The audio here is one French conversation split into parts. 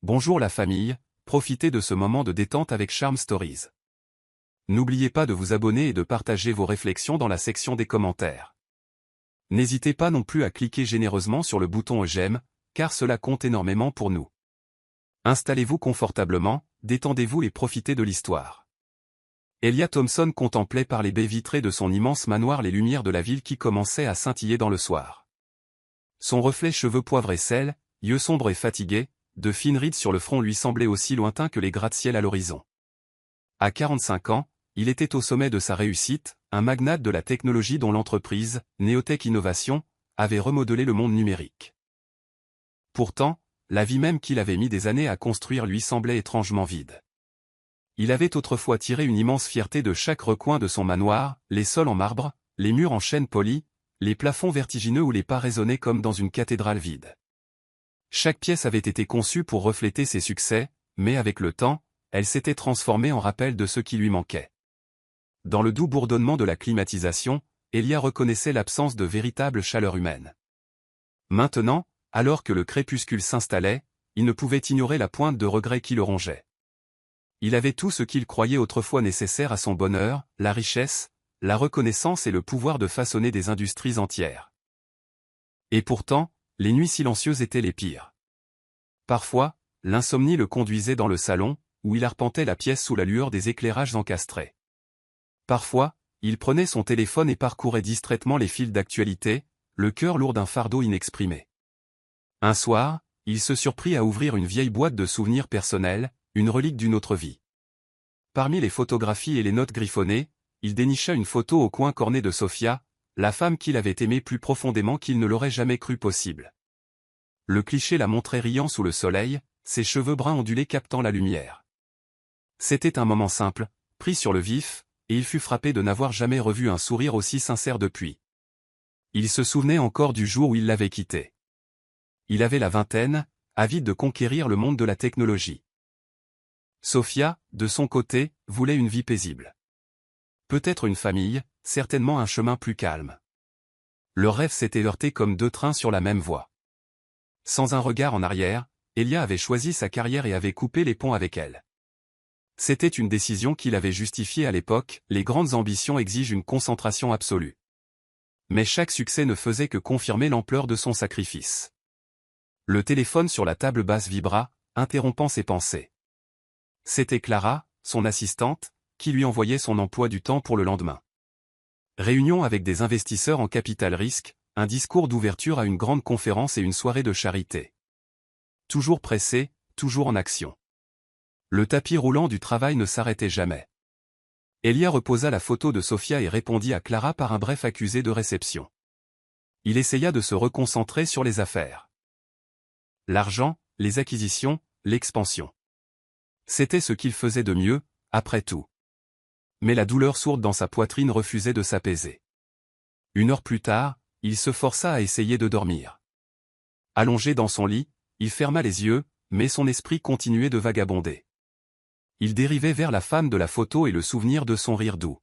Bonjour la famille, profitez de ce moment de détente avec Charm Stories. N'oubliez pas de vous abonner et de partager vos réflexions dans la section des commentaires. N'hésitez pas non plus à cliquer généreusement sur le bouton j'aime, car cela compte énormément pour nous. Installez-vous confortablement, détendez-vous et profitez de l'histoire. Elia Thompson contemplait par les baies vitrées de son immense manoir les lumières de la ville qui commençaient à scintiller dans le soir. Son reflet cheveux poivre et sel, yeux sombres et fatigués, de fines rides sur le front lui semblaient aussi lointains que les gratte-ciel à l'horizon. À 45 ans, il était au sommet de sa réussite, un magnate de la technologie dont l'entreprise, Neotech Innovation, avait remodelé le monde numérique. Pourtant, la vie même qu'il avait mis des années à construire lui semblait étrangement vide. Il avait autrefois tiré une immense fierté de chaque recoin de son manoir, les sols en marbre, les murs en chêne poli, les plafonds vertigineux où les pas résonnaient comme dans une cathédrale vide. Chaque pièce avait été conçue pour refléter ses succès, mais avec le temps, elle s'était transformée en rappel de ce qui lui manquait. Dans le doux bourdonnement de la climatisation, Elia reconnaissait l'absence de véritable chaleur humaine. Maintenant, alors que le crépuscule s'installait, il ne pouvait ignorer la pointe de regret qui le rongeait. Il avait tout ce qu'il croyait autrefois nécessaire à son bonheur, la richesse, la reconnaissance et le pouvoir de façonner des industries entières. Et pourtant, les nuits silencieuses étaient les pires. Parfois, l'insomnie le conduisait dans le salon, où il arpentait la pièce sous la lueur des éclairages encastrés. Parfois, il prenait son téléphone et parcourait distraitement les fils d'actualité, le cœur lourd d'un fardeau inexprimé. Un soir, il se surprit à ouvrir une vieille boîte de souvenirs personnels, une relique d'une autre vie. Parmi les photographies et les notes griffonnées, il dénicha une photo au coin corné de Sophia, la femme qu'il avait aimée plus profondément qu'il ne l'aurait jamais cru possible. Le cliché la montrait riant sous le soleil, ses cheveux bruns ondulés captant la lumière. C'était un moment simple, pris sur le vif, et il fut frappé de n'avoir jamais revu un sourire aussi sincère depuis. Il se souvenait encore du jour où il l'avait quittée. Il avait la vingtaine, avide de conquérir le monde de la technologie. Sophia, de son côté, voulait une vie paisible. Peut-être une famille, certainement un chemin plus calme. Leurs rêves s'étaient heurtés comme deux trains sur la même voie. Sans un regard en arrière, Elia avait choisi sa carrière et avait coupé les ponts avec elle. C'était une décision qu'il avait justifiée à l'époque, les grandes ambitions exigent une concentration absolue. Mais chaque succès ne faisait que confirmer l'ampleur de son sacrifice. Le téléphone sur la table basse vibra, interrompant ses pensées. C'était Clara, son assistante, qui lui envoyait son emploi du temps pour le lendemain. Réunion avec des investisseurs en capital risque, un discours d'ouverture à une grande conférence et une soirée de charité. Toujours pressé, toujours en action. Le tapis roulant du travail ne s'arrêtait jamais. Elia reposa la photo de Sophia et répondit à Clara par un bref accusé de réception. Il essaya de se reconcentrer sur les affaires. L'argent, les acquisitions, l'expansion. C'était ce qu'il faisait de mieux, après tout. Mais la douleur sourde dans sa poitrine refusait de s'apaiser. 1 heure plus tard, il se força à essayer de dormir. Allongé dans son lit, il ferma les yeux, mais son esprit continuait de vagabonder. Il dérivait vers la femme de la photo et le souvenir de son rire doux.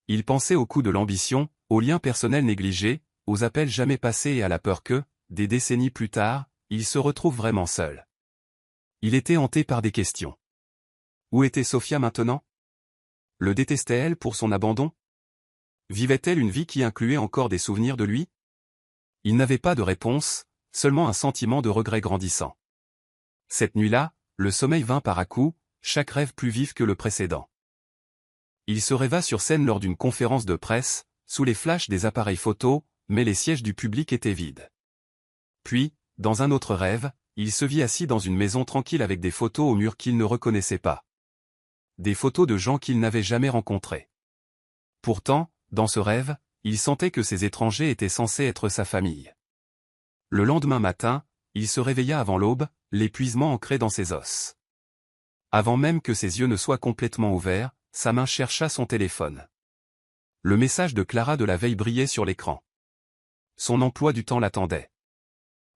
Il pensait au coup de l'ambition, aux liens personnels négligés, aux appels jamais passés et à la peur que, des décennies plus tard, il se retrouve vraiment seul. Il était hanté par des questions. Où était Sophia maintenant? Le détestait-elle pour son abandon? Vivait-elle une vie qui incluait encore des souvenirs de lui? Il n'avait pas de réponse, seulement un sentiment de regret grandissant. Cette nuit-là, le sommeil vint par à-coups, chaque rêve plus vif que le précédent. Il se rêva sur scène lors d'une conférence de presse, sous les flashs des appareils photo, mais les sièges du public étaient vides. Puis, dans un autre rêve, il se vit assis dans une maison tranquille avec des photos aux murs qu'il ne reconnaissait pas. Des photos de gens qu'il n'avait jamais rencontrés. Pourtant, dans ce rêve, il sentait que ces étrangers étaient censés être sa famille. Le lendemain matin, il se réveilla avant l'aube, l'épuisement ancré dans ses os. Avant même que ses yeux ne soient complètement ouverts, sa main chercha son téléphone. Le message de Clara de la veille brillait sur l'écran. Son emploi du temps l'attendait.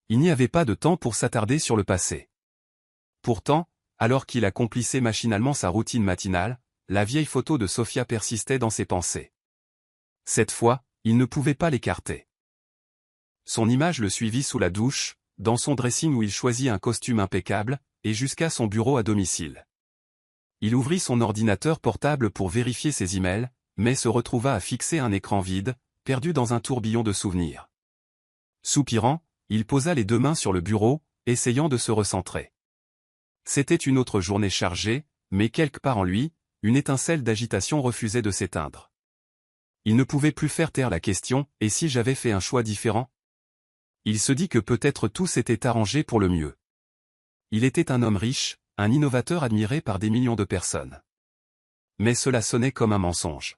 Il n'y avait pas de temps pour s'attarder sur le passé. Pourtant, alors qu'il accomplissait machinalement sa routine matinale, la vieille photo de Sophia persistait dans ses pensées. Cette fois, il ne pouvait pas l'écarter. Son image le suivit sous la douche, dans son dressing où il choisit un costume impeccable, et jusqu'à son bureau à domicile. Il ouvrit son ordinateur portable pour vérifier ses emails, mais se retrouva à fixer un écran vide, perdu dans un tourbillon de souvenirs. Soupirant, il posa les deux mains sur le bureau, essayant de se recentrer. C'était une autre journée chargée, mais quelque part en lui, une étincelle d'agitation refusait de s'éteindre. Il ne pouvait plus faire taire la question « Et si j'avais fait un choix différent ?» Il se dit que peut-être tout s'était arrangé pour le mieux. Il était un homme riche, un innovateur admiré par des millions de personnes. Mais cela sonnait comme un mensonge.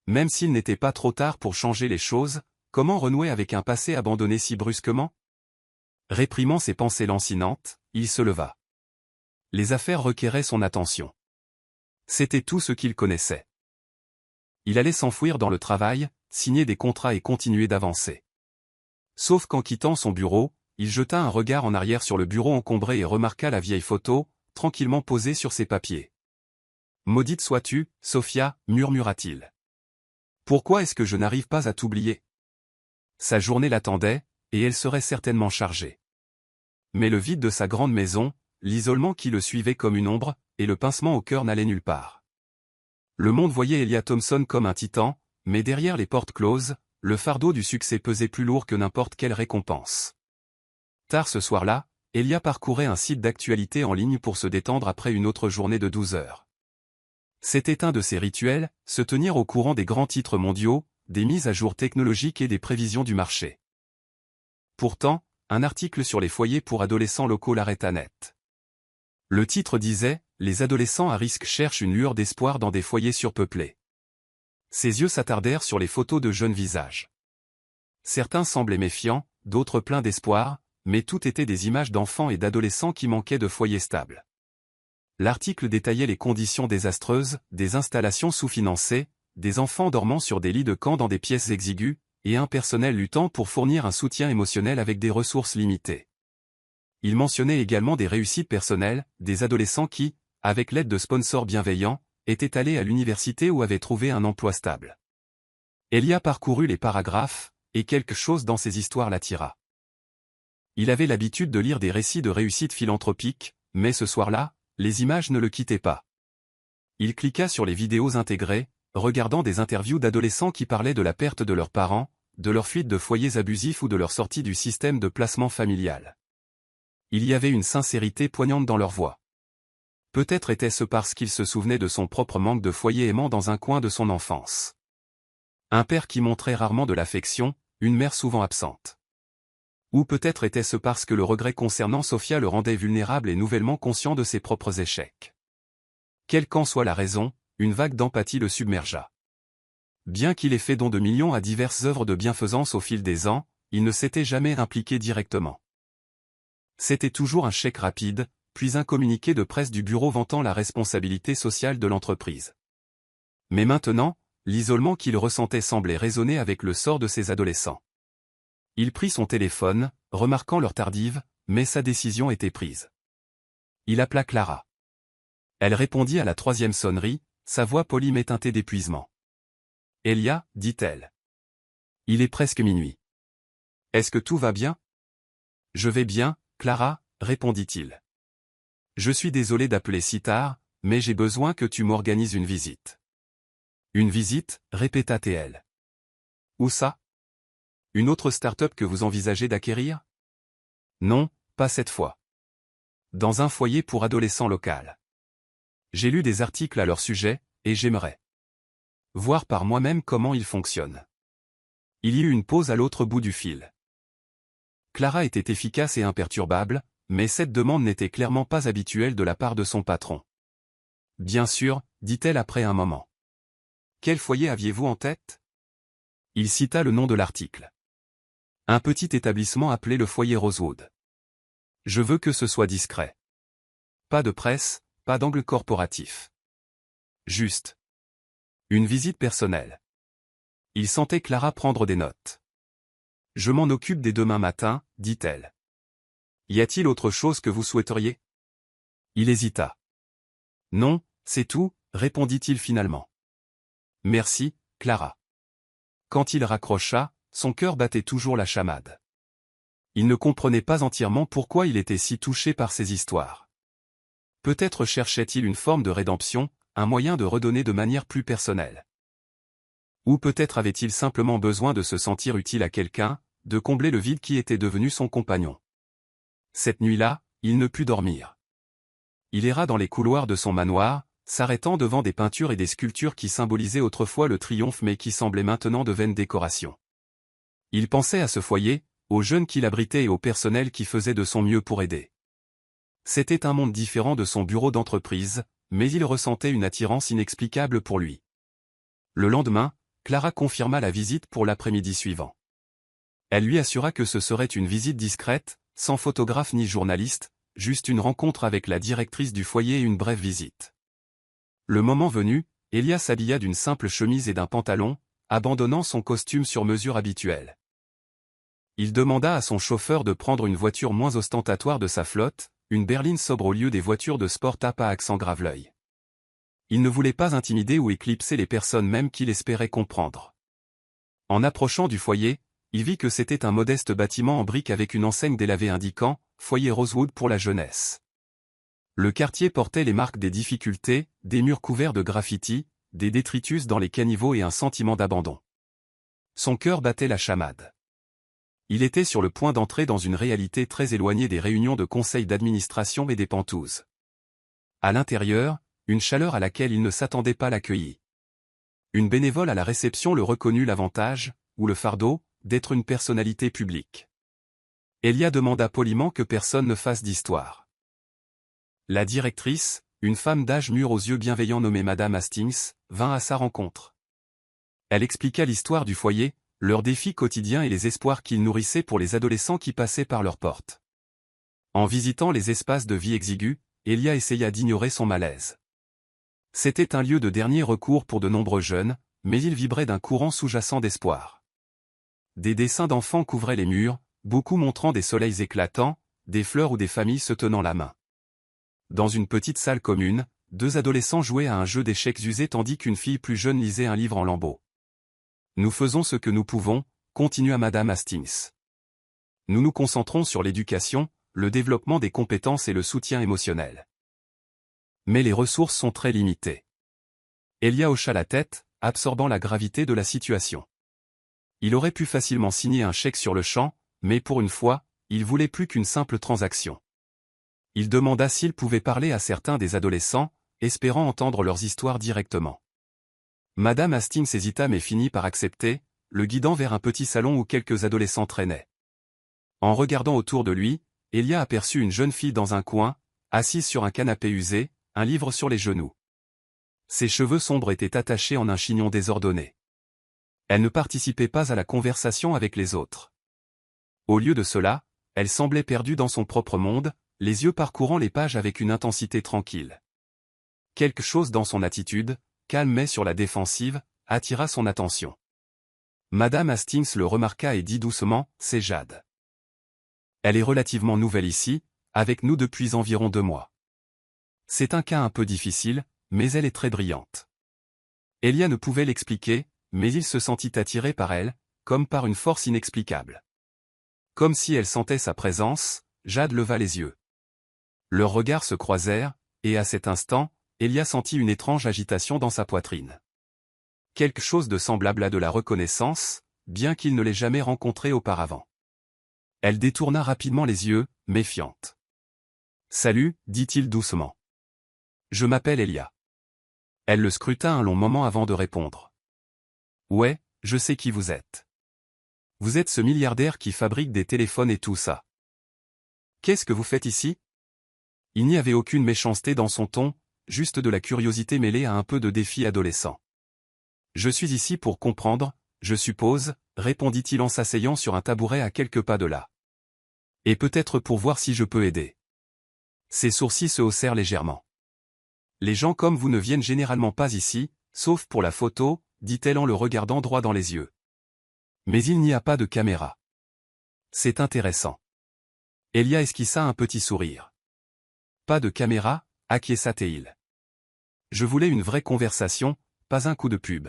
Même s'il n'était pas trop tard pour changer les choses, comment renouer avec un passé abandonné si brusquement? Réprimant ses pensées lancinantes, il se leva. Les affaires requéraient son attention. C'était tout ce qu'il connaissait. Il allait s'enfouir dans le travail, signer des contrats et continuer d'avancer. Sauf qu'en quittant son bureau, il jeta un regard en arrière sur le bureau encombré et remarqua la vieille photo, tranquillement posée sur ses papiers. « Maudite sois-tu, Sophia, murmura-t-il. Pourquoi est-ce que je n'arrive pas à t'oublier ? Sa journée l'attendait, et elle serait certainement chargée. Mais le vide de sa grande maison, l'isolement qui le suivait comme une ombre, et le pincement au cœur n'allaient nulle part. Le monde voyait Elia Thompson comme un titan, mais derrière les portes closes, le fardeau du succès pesait plus lourd que n'importe quelle récompense. Tard ce soir-là, Elia parcourait un site d'actualité en ligne pour se détendre après une autre journée de 12 heures. C'était un de ses rituels, se tenir au courant des grands titres mondiaux, des mises à jour technologiques et des prévisions du marché. Pourtant, un article sur les foyers pour adolescents locaux l'arrêta net. Le titre disait « Les adolescents à risque cherchent une lueur d'espoir dans des foyers surpeuplés ». Ses yeux s'attardèrent sur les photos de jeunes visages. Certains semblaient méfiants, d'autres pleins d'espoir, mais tout étaient des images d'enfants et d'adolescents qui manquaient de foyers stables. L'article détaillait les conditions désastreuses, des installations sous-financées, des enfants dormant sur des lits de camp dans des pièces exiguës, et un personnel luttant pour fournir un soutien émotionnel avec des ressources limitées. Il mentionnait également des réussites personnelles, des adolescents qui, avec l'aide de sponsors bienveillants, étaient allés à l'université ou avaient trouvé un emploi stable. Elia parcourut les paragraphes, et quelque chose dans ces histoires l'attira. Il avait l'habitude de lire des récits de réussite philanthropique, mais ce soir-là, les images ne le quittaient pas. Il cliqua sur les vidéos intégrées, regardant des interviews d'adolescents qui parlaient de la perte de leurs parents, de leur fuite de foyers abusifs ou de leur sortie du système de placement familial. Il y avait une sincérité poignante dans leur voix. Peut-être était-ce parce qu'il se souvenait de son propre manque de foyer aimant dans un coin de son enfance. Un père qui montrait rarement de l'affection, une mère souvent absente. Ou peut-être était-ce parce que le regret concernant Sophia le rendait vulnérable et nouvellement conscient de ses propres échecs. Quelle qu'en soit la raison, une vague d'empathie le submergea. Bien qu'il ait fait don de millions à diverses œuvres de bienfaisance au fil des ans, il ne s'était jamais impliqué directement. C'était toujours un chèque rapide, puis un communiqué de presse du bureau vantant la responsabilité sociale de l'entreprise. Mais maintenant, l'isolement qu'il ressentait semblait résonner avec le sort de ces adolescents. Il prit son téléphone, remarquant l'heure tardive, mais sa décision était prise. Il appela Clara. Elle répondit à la troisième sonnerie, sa voix polie mais teintée d'épuisement. « Elia, dit-elle. Il est presque minuit. Est-ce que tout va bien ? » « Je vais bien, Clara, répondit-il. Je suis désolé d'appeler si tard, mais j'ai besoin que tu m'organises une visite. Une visite, répéta-t-elle. Où ça ? Une autre start-up que vous envisagez d'acquérir ? Non, pas cette fois. Dans un foyer pour adolescents local. J'ai lu des articles à leur sujet, et j'aimerais voir par moi-même comment ils fonctionnent. Il y eut une pause à l'autre bout du fil. Clara était efficace et imperturbable, mais cette demande n'était clairement pas habituelle de la part de son patron. Bien sûr, dit-elle après un moment. Quel foyer aviez-vous en tête ? Il cita le nom de l'article. Un petit établissement appelé le foyer Rosewood. Je veux que ce soit discret. Pas de presse, pas d'angle corporatif. Juste une visite personnelle. Il sentait Clara prendre des notes. Je m'en occupe dès demain matin, dit-elle. Y a-t-il autre chose que vous souhaiteriez ? Il hésita. Non, c'est tout, répondit-il finalement. Merci, Clara. Quand il raccrocha, son cœur battait toujours la chamade. Il ne comprenait pas entièrement pourquoi il était si touché par ces histoires. Peut-être cherchait-il une forme de rédemption, un moyen de redonner de manière plus personnelle. Ou peut-être avait-il simplement besoin de se sentir utile à quelqu'un, de combler le vide qui était devenu son compagnon. Cette nuit-là, il ne put dormir. Il erra dans les couloirs de son manoir, s'arrêtant devant des peintures et des sculptures qui symbolisaient autrefois le triomphe mais qui semblaient maintenant de vaines décorations. Il pensait à ce foyer, aux jeunes qui l'abritaient et au personnel qui faisait de son mieux pour aider. C'était un monde différent de son bureau d'entreprise, mais il ressentait une attirance inexplicable pour lui. Le lendemain, Clara confirma la visite pour l'après-midi suivant. Elle lui assura que ce serait une visite discrète, sans photographe ni journaliste, juste une rencontre avec la directrice du foyer et une brève visite. Le moment venu, Elia s'habilla d'une simple chemise et d'un pantalon, abandonnant son costume sur mesure habituel. Il demanda à son chauffeur de prendre une voiture moins ostentatoire de sa flotte, une berline sobre au lieu des voitures de sport à accent grave-l'œil. Il ne voulait pas intimider ou éclipser les personnes même qu'il espérait comprendre. En approchant du foyer, il vit que c'était un modeste bâtiment en briques avec une enseigne délavée indiquant « Foyer Rosewood pour la jeunesse ». Le quartier portait les marques des difficultés, des murs couverts de graffitis, des détritus dans les caniveaux et un sentiment d'abandon. Son cœur battait la chamade. Il était sur le point d'entrer dans une réalité très éloignée des réunions de conseil d'administration et des pentouzes. À l'intérieur, une chaleur à laquelle il ne s'attendait pas l'accueillit. Une bénévole à la réception le reconnut l'avantage, ou le fardeau, d'être une personnalité publique. Elia demanda poliment que personne ne fasse d'histoire. La directrice, une femme d'âge mûr aux yeux bienveillants nommée Madame Hastings, vint à sa rencontre. Elle expliqua l'histoire du foyer, leurs défis quotidiens et les espoirs qu'ils nourrissaient pour les adolescents qui passaient par leurs portes. En visitant les espaces de vie exigus, Elia essaya d'ignorer son malaise. C'était un lieu de dernier recours pour de nombreux jeunes, mais il vibrait d'un courant sous-jacent d'espoir. Des dessins d'enfants couvraient les murs, beaucoup montrant des soleils éclatants, des fleurs ou des familles se tenant la main. Dans une petite salle commune, 2 adolescents jouaient à un jeu d'échecs usé tandis qu'une fille plus jeune lisait un livre en lambeaux. « Nous faisons ce que nous pouvons », continua Madame Hastings. « Nous nous concentrons sur l'éducation, le développement des compétences et le soutien émotionnel. Mais les ressources sont très limitées. » Elia hocha la tête, absorbant la gravité de la situation. Il aurait pu facilement signer un chèque sur le champ, mais pour une fois, il voulait plus qu'une simple transaction. Il demanda s'il pouvait parler à certains des adolescents, espérant entendre leurs histoires directement. Madame Hastings hésita mais finit par accepter, le guidant vers un petit salon où quelques adolescents traînaient. En regardant autour de lui, Elia aperçut une jeune fille dans un coin, assise sur un canapé usé, un livre sur les genoux. Ses cheveux sombres étaient attachés en un chignon désordonné. Elle ne participait pas à la conversation avec les autres. Au lieu de cela, elle semblait perdue dans son propre monde, les yeux parcourant les pages avec une intensité tranquille. Quelque chose dans son attitude, calme mais sur la défensive, attira son attention. Madame Hastings le remarqua et dit doucement, « C'est Jade. Elle est relativement nouvelle ici, avec nous depuis environ 2 mois. C'est un cas un peu difficile, mais elle est très brillante. » Elia ne pouvait l'expliquer, mais il se sentit attiré par elle, comme par une force inexplicable. Comme si elle sentait sa présence, Jade leva les yeux. Leurs regards se croisèrent, et à cet instant, Elia sentit une étrange agitation dans sa poitrine. Quelque chose de semblable à de la reconnaissance, bien qu'il ne l'ait jamais rencontrée auparavant. Elle détourna rapidement les yeux, méfiante. « Salut, dit-il doucement. Je m'appelle Elia. » Elle le scruta un long moment avant de répondre. « Ouais, je sais qui vous êtes. Vous êtes ce milliardaire qui fabrique des téléphones et tout ça. Qu'est-ce que vous faites ici ?» Il n'y avait aucune méchanceté dans son ton, juste de la curiosité mêlée à un peu de défi adolescent. « Je suis ici pour comprendre, je suppose, » répondit-il en s'asseyant sur un tabouret à quelques pas de là. « Et peut-être pour voir si je peux aider. » Ses sourcils se haussèrent légèrement. « Les gens comme vous ne viennent généralement pas ici, sauf pour la photo, » dit-elle en le regardant droit dans les yeux. « Mais il n'y a pas de caméra. » C'est intéressant. Elia esquissa un petit sourire. « Pas de caméra ?» acquiesça-t-il. « Je voulais une vraie conversation, pas un coup de pub. »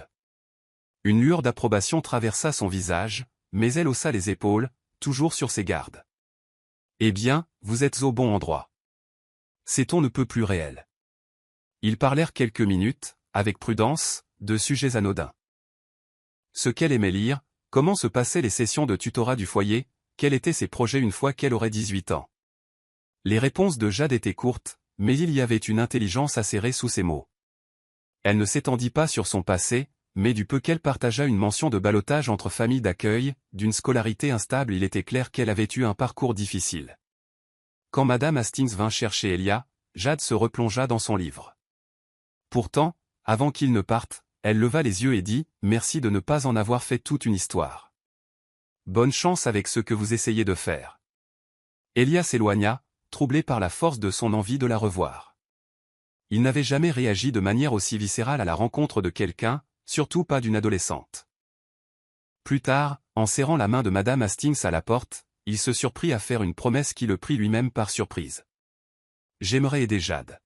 Une lueur d'approbation traversa son visage, mais elle haussa les épaules, toujours sur ses gardes. « Eh bien, vous êtes au bon endroit. Ces tons ne peut plus réels. Ils parlèrent quelques minutes, avec prudence, de sujets anodins. Ce qu'elle aimait lire, comment se passaient les sessions de tutorat du foyer, quels étaient ses projets une fois qu'elle aurait 18 ans. Les réponses de Jade étaient courtes, mais il y avait une intelligence acérée sous ces mots. Elle ne s'étendit pas sur son passé, mais du peu qu'elle partagea une mention de ballottage entre familles d'accueil, d'une scolarité instable. Il était clair qu'elle avait eu un parcours difficile. Quand Madame Hastings vint chercher Elia, Jade se replongea dans son livre. Pourtant, avant qu'il ne parte, elle leva les yeux et dit « Merci de ne pas en avoir fait toute une histoire. Bonne chance avec ce que vous essayez de faire. » Elia s'éloigna, troublé par la force de son envie de la revoir. Il n'avait jamais réagi de manière aussi viscérale à la rencontre de quelqu'un, surtout pas d'une adolescente. Plus tard, en serrant la main de Madame Hastings à la porte, il se surprit à faire une promesse qui le prit lui-même par surprise. « J'aimerais aider Jade.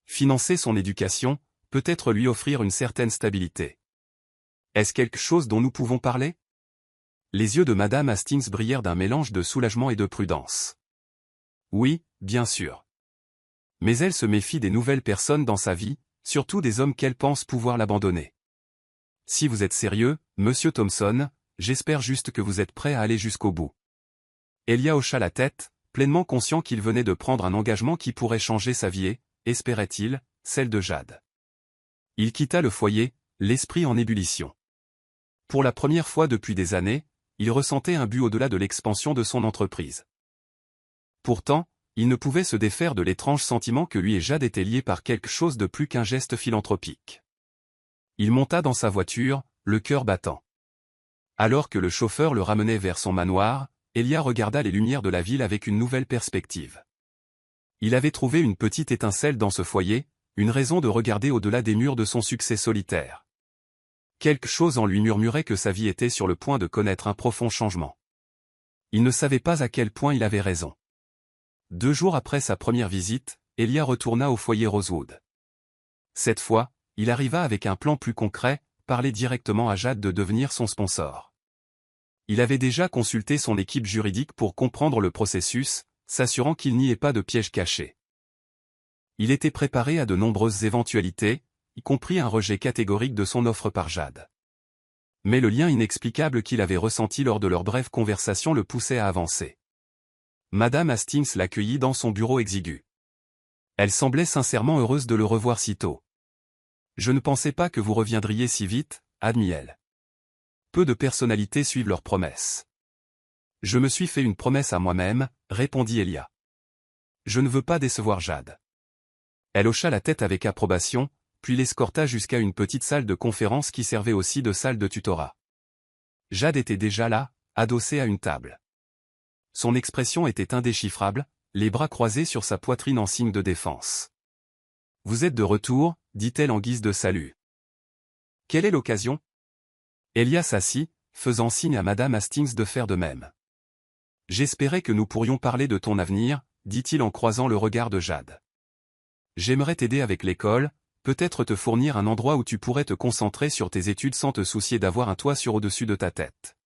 Financer son éducation, peut-être lui offrir une certaine stabilité. Est-ce quelque chose dont nous pouvons parler ?» Les yeux de Madame Hastings brillèrent d'un mélange de soulagement et de prudence. « Oui, bien sûr. Mais elle se méfie des nouvelles personnes dans sa vie, surtout des hommes qu'elle pense pouvoir l'abandonner. Si vous êtes sérieux, Monsieur Thompson, j'espère juste que vous êtes prêt à aller jusqu'au bout. » Elia hocha la tête, pleinement conscient qu'il venait de prendre un engagement qui pourrait changer sa vie et, espérait-il, celle de Jade. Il quitta le foyer, l'esprit en ébullition. Pour la première fois depuis des années, il ressentait un but au-delà de l'expansion de son entreprise. Pourtant, il ne pouvait se défaire de l'étrange sentiment que lui et Jade étaient liés par quelque chose de plus qu'un geste philanthropique. Il monta dans sa voiture, le cœur battant. Alors que le chauffeur le ramenait vers son manoir, Elia regarda les lumières de la ville avec une nouvelle perspective. Il avait trouvé une petite étincelle dans ce foyer, une raison de regarder au-delà des murs de son succès solitaire. Quelque chose en lui murmurait que sa vie était sur le point de connaître un profond changement. Il ne savait pas à quel point il avait raison. 2 jours après sa première visite, Elia retourna au foyer Rosewood. Cette fois, il arriva avec un plan plus concret, parler directement à Jade de devenir son sponsor. Il avait déjà consulté son équipe juridique pour comprendre le processus, s'assurant qu'il n'y ait pas de piège caché. Il était préparé à de nombreuses éventualités, y compris un rejet catégorique de son offre par Jade. Mais le lien inexplicable qu'il avait ressenti lors de leur brève conversation le poussait à avancer. Madame Hastings l'accueillit dans son bureau exigu. Elle semblait sincèrement heureuse de le revoir si tôt. « Je ne pensais pas que vous reviendriez si vite, » admit-elle. Peu de personnalités suivent leurs promesses. « Je me suis fait une promesse à moi-même, » répondit Elia. « Je ne veux pas décevoir Jade. » Elle hocha la tête avec approbation, puis l'escorta jusqu'à une petite salle de conférence qui servait aussi de salle de tutorat. Jade était déjà là, adossée à une table. Son expression était indéchiffrable, les bras croisés sur sa poitrine en signe de défense. « Vous êtes de retour » dit-elle en guise de salut. « Quelle est l'occasion » Elia s'assit, faisant signe à Madame Hastings de faire de même. « J'espérais que nous pourrions parler de ton avenir » dit-il en croisant le regard de Jade. « J'aimerais t'aider avec l'école, peut-être te fournir un endroit où tu pourrais te concentrer sur tes études sans te soucier d'avoir un toit sur au-dessus de ta tête. »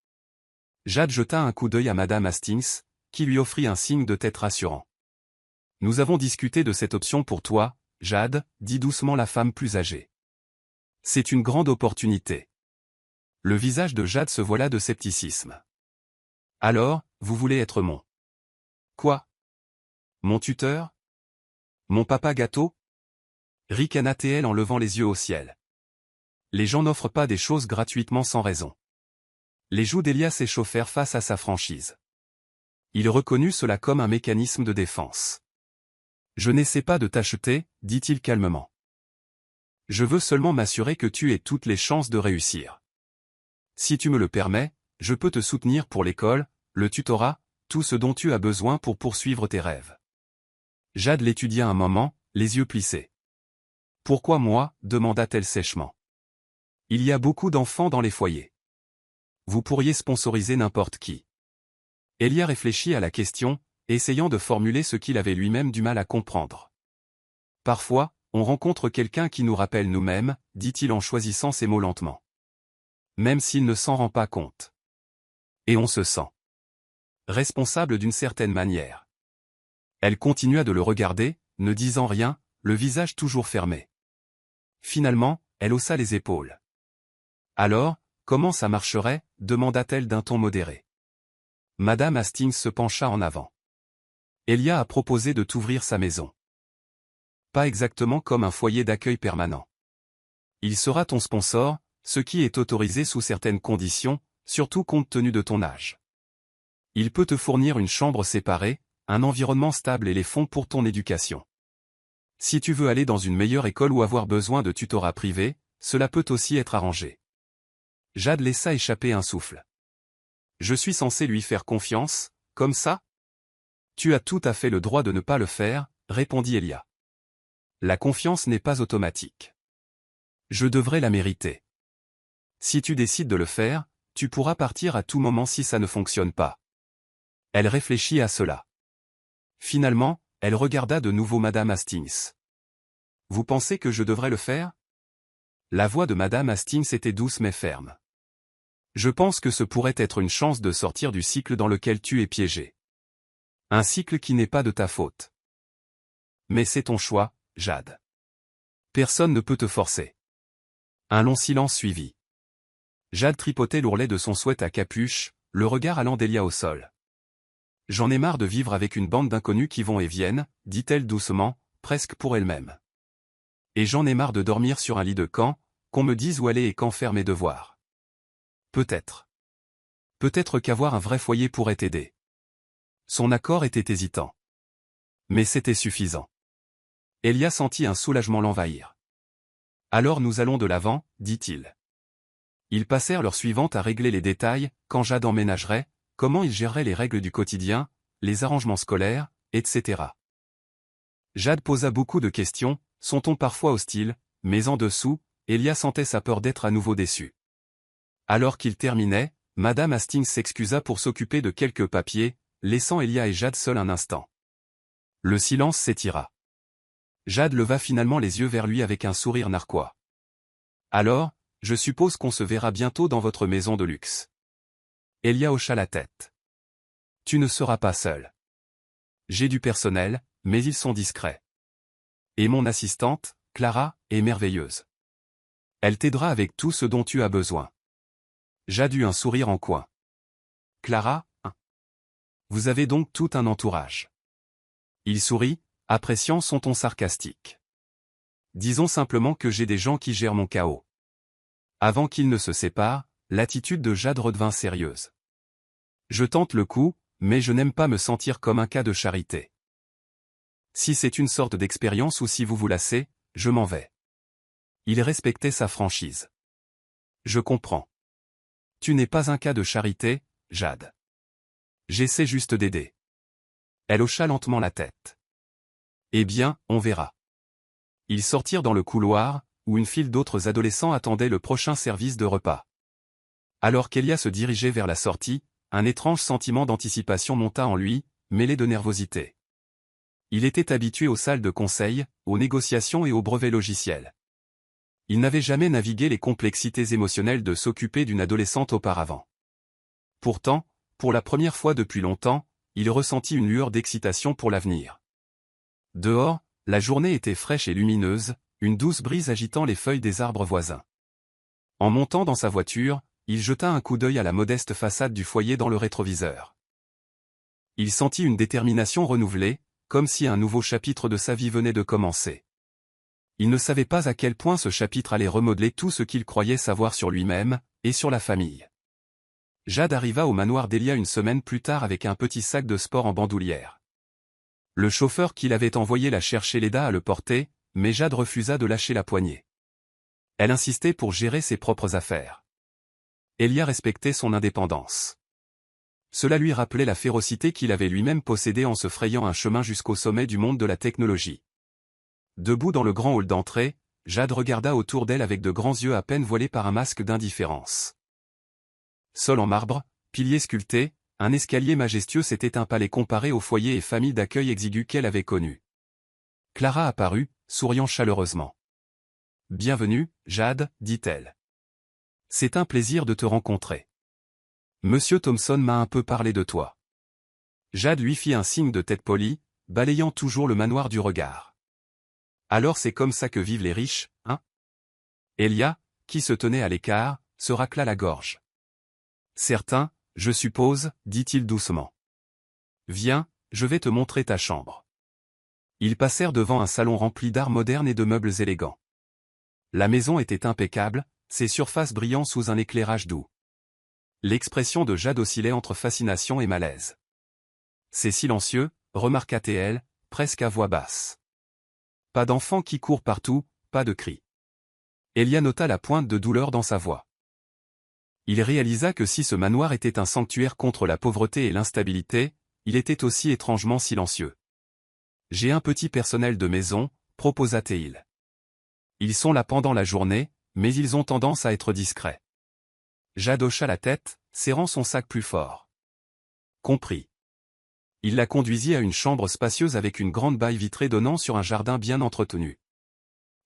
Jade jeta un coup d'œil à Madame Hastings, qui lui offrit un signe de tête rassurant. « Nous avons discuté de cette option pour toi, Jade, » dit doucement la femme plus âgée. « C'est une grande opportunité. » Le visage de Jade se voila de scepticisme. « Alors, vous voulez être mon... »« Quoi ? Mon tuteur ? Mon papa gâteau ?» ricana-t-elle en levant les yeux au ciel. Les gens n'offrent pas des choses gratuitement sans raison. Les joues d'Elia s'échauffèrent face à sa franchise. Il reconnut cela comme un mécanisme de défense. « Je n'essaie pas de t'acheter, » dit-il calmement. « Je veux seulement m'assurer que tu aies toutes les chances de réussir. Si tu me le permets, je peux te soutenir pour l'école, le tutorat, tout ce dont tu as besoin pour poursuivre tes rêves. » Jade l'étudia un moment, les yeux plissés. « Pourquoi moi ?» demanda-t-elle sèchement. « Il y a beaucoup d'enfants dans les foyers. Vous pourriez sponsoriser n'importe qui. » Elia réfléchit à la question, essayant de formuler ce qu'il avait lui-même du mal à comprendre. « Parfois, on rencontre quelqu'un qui nous rappelle nous-mêmes, » dit-il en choisissant ses mots lentement. « Même s'il ne s'en rend pas compte. Et on se sent responsable d'une certaine manière. » Elle continua de le regarder, ne disant rien, le visage toujours fermé. Finalement, elle haussa les épaules. Alors, comment ça marcherait, demanda-t-elle d'un ton modéré. Madame Hastings se pencha en avant. Elia a proposé de t'ouvrir sa maison. Pas exactement comme un foyer d'accueil permanent. Il sera ton sponsor, ce qui est autorisé sous certaines conditions, surtout compte tenu de ton âge. Il peut te fournir une chambre séparée, un environnement stable et les fonds pour ton éducation. Si tu veux aller dans une meilleure école ou avoir besoin de tutorat privé, cela peut aussi être arrangé. Jade laissa échapper un souffle. Je suis censé lui faire confiance, comme ça? Tu as tout à fait le droit de ne pas le faire, répondit Elia. La confiance n'est pas automatique. Je devrais la mériter. Si tu décides de le faire, tu pourras partir à tout moment si ça ne fonctionne pas. Elle réfléchit à cela. Finalement, elle regarda de nouveau Madame Hastings. Vous pensez que je devrais le faire? La voix de Madame Hastings était douce mais ferme. Je pense que ce pourrait être une chance de sortir du cycle dans lequel tu es piégé. Un cycle qui n'est pas de ta faute. Mais c'est ton choix, Jade. Personne ne peut te forcer. Un long silence suivit. Jade tripotait l'ourlet de son sweat à capuche, le regard allant d'Elia au sol. J'en ai marre de vivre avec une bande d'inconnus qui vont et viennent, dit-elle doucement, presque pour elle-même. Et j'en ai marre de dormir sur un lit de camp, qu'on me dise où aller et quand faire mes devoirs. Peut-être. Peut-être qu'avoir un vrai foyer pourrait t'aider. Son accord était hésitant. Mais c'était suffisant. Elia sentit un soulagement l'envahir. Alors nous allons de l'avant, dit-il. Ils passèrent l'heure suivante à régler les détails, quand Jade emménagerait, comment ils géreraient les règles du quotidien, les arrangements scolaires, etc. Jade posa beaucoup de questions, son ton parfois hostile, mais en dessous, Elia sentait sa peur d'être à nouveau déçue. Alors qu'il terminait, Madame Hastings s'excusa pour s'occuper de quelques papiers, laissant Elia et Jade seuls un instant. Le silence s'étira. Jade leva finalement les yeux vers lui avec un sourire narquois. Alors, je suppose qu'on se verra bientôt dans votre maison de luxe. Elia hocha la tête. Tu ne seras pas seul. J'ai du personnel, mais ils sont discrets. Et mon assistante, Clara, est merveilleuse. Elle t'aidera avec tout ce dont tu as besoin. Jade eut un sourire en coin. Clara, hein. Vous avez donc tout un entourage. Il sourit, appréciant son ton sarcastique. Disons simplement que j'ai des gens qui gèrent mon chaos. Avant qu'ils ne se séparent, l'attitude de Jade redevint sérieuse. Je tente le coup, mais je n'aime pas me sentir comme un cas de charité. Si c'est une sorte d'expérience ou si vous vous lassez, je m'en vais. Il respectait sa franchise. Je comprends. Tu n'es pas un cas de charité, Jade. J'essaie juste d'aider. Elle hocha lentement la tête. Eh bien, on verra. Ils sortirent dans le couloir, où une file d'autres adolescents attendaient le prochain service de repas. Alors qu'Elia se dirigeait vers la sortie, un étrange sentiment d'anticipation monta en lui, mêlé de nervosité. Il était habitué aux salles de conseil, aux négociations et aux brevets logiciels. Il n'avait jamais navigué les complexités émotionnelles de s'occuper d'une adolescente auparavant. Pourtant, pour la première fois depuis longtemps, il ressentit une lueur d'excitation pour l'avenir. Dehors, la journée était fraîche et lumineuse, une douce brise agitant les feuilles des arbres voisins. En montant dans sa voiture, il jeta un coup d'œil à la modeste façade du foyer dans le rétroviseur. Il sentit une détermination renouvelée, comme si un nouveau chapitre de sa vie venait de commencer. Il ne savait pas à quel point ce chapitre allait remodeler tout ce qu'il croyait savoir sur lui-même, et sur la famille. Jade arriva au manoir d'Elia une semaine plus tard avec un petit sac de sport en bandoulière. Le chauffeur qui l'avait envoyé la chercher l'aida à le porter, mais Jade refusa de lâcher la poignée. Elle insistait pour gérer ses propres affaires. Elia respectait son indépendance. Cela lui rappelait la férocité qu'il avait lui-même possédée en se frayant un chemin jusqu'au sommet du monde de la technologie. Debout dans le grand hall d'entrée, Jade regarda autour d'elle avec de grands yeux à peine voilés par un masque d'indifférence. Sol en marbre, piliers sculptés, un escalier majestueux, c'était un palais comparé aux foyers et familles d'accueil exigus qu'elle avait connus. Clara apparut, souriant chaleureusement. « Bienvenue, Jade, dit-elle. C'est un plaisir de te rencontrer. Monsieur Thompson m'a un peu parlé de toi. » Jade lui fit un signe de tête polie, balayant toujours le manoir du regard. Alors c'est comme ça que vivent les riches, hein? Elia, qui se tenait à l'écart, se racla la gorge. Certains, je suppose, dit-il doucement. Viens, je vais te montrer ta chambre. Ils passèrent devant un salon rempli d'art moderne et de meubles élégants. La maison était impeccable, ses surfaces brillant sous un éclairage doux. L'expression de Jade oscillait entre fascination et malaise. C'est silencieux, remarqua-t-elle, presque à voix basse. Pas d'enfants qui courent partout, pas de cris. Elia nota la pointe de douleur dans sa voix. Il réalisa que si ce manoir était un sanctuaire contre la pauvreté et l'instabilité, il était aussi étrangement silencieux. J'ai un petit personnel de maison, proposa-t-il. Ils sont là pendant la journée, mais ils ont tendance à être discrets. Jade hocha la tête, serrant son sac plus fort. Compris. Il la conduisit à une chambre spacieuse avec une grande baille vitrée donnant sur un jardin bien entretenu.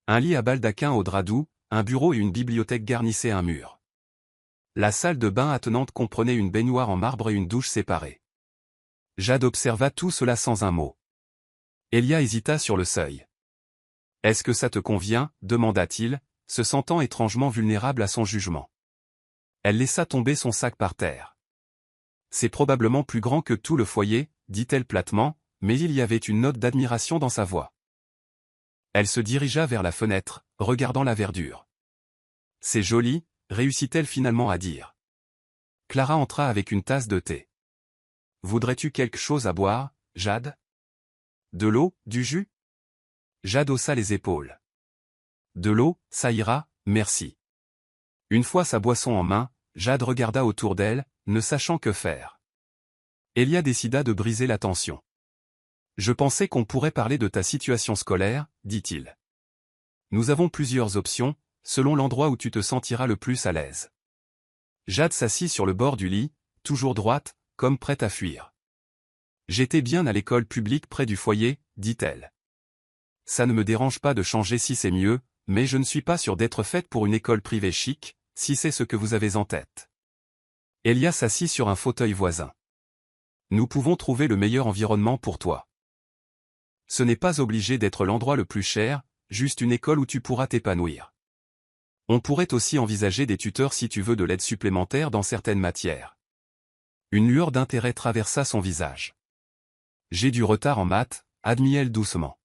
Un lit à baldaquin au drap doux, un bureau et une bibliothèque garnissaient un mur. La salle de bain attenante comprenait une baignoire en marbre et une douche séparée. Jade observa tout cela sans un mot. Elia hésita sur le seuil. « Est-ce que ça te convient ?» demanda-t-il, se sentant étrangement vulnérable à son jugement. Elle laissa tomber son sac par terre. « C'est probablement plus grand que tout le foyer, dit-elle platement, mais il y avait une note d'admiration dans sa voix. Elle se dirigea vers la fenêtre, regardant la verdure. « C'est joli », réussit-elle finalement à dire. Clara entra avec une tasse de thé. « Voudrais-tu quelque chose à boire, Jade ? De l'eau, du jus ?» Jade haussa les épaules. « De l'eau, ça ira, merci. » Une fois sa boisson en main, Jade regarda autour d'elle, ne sachant que faire. Elia décida de briser la tension. « Je pensais qu'on pourrait parler de ta situation scolaire, dit-il. Nous avons plusieurs options, selon l'endroit où tu te sentiras le plus à l'aise. » Jade s'assit sur le bord du lit, toujours droite, comme prête à fuir. « J'étais bien à l'école publique près du foyer, dit-elle. Ça ne me dérange pas de changer si c'est mieux, mais je ne suis pas sûre d'être faite pour une école privée chic, si c'est ce que vous avez en tête. » Elia s'assit sur un fauteuil voisin. « Nous pouvons trouver le meilleur environnement pour toi. Ce n'est pas obligé d'être l'endroit le plus cher, juste une école où tu pourras t'épanouir. On pourrait aussi envisager des tuteurs si tu veux de l'aide supplémentaire dans certaines matières. » Une lueur d'intérêt traversa son visage. « J'ai du retard en maths, admit-elle doucement.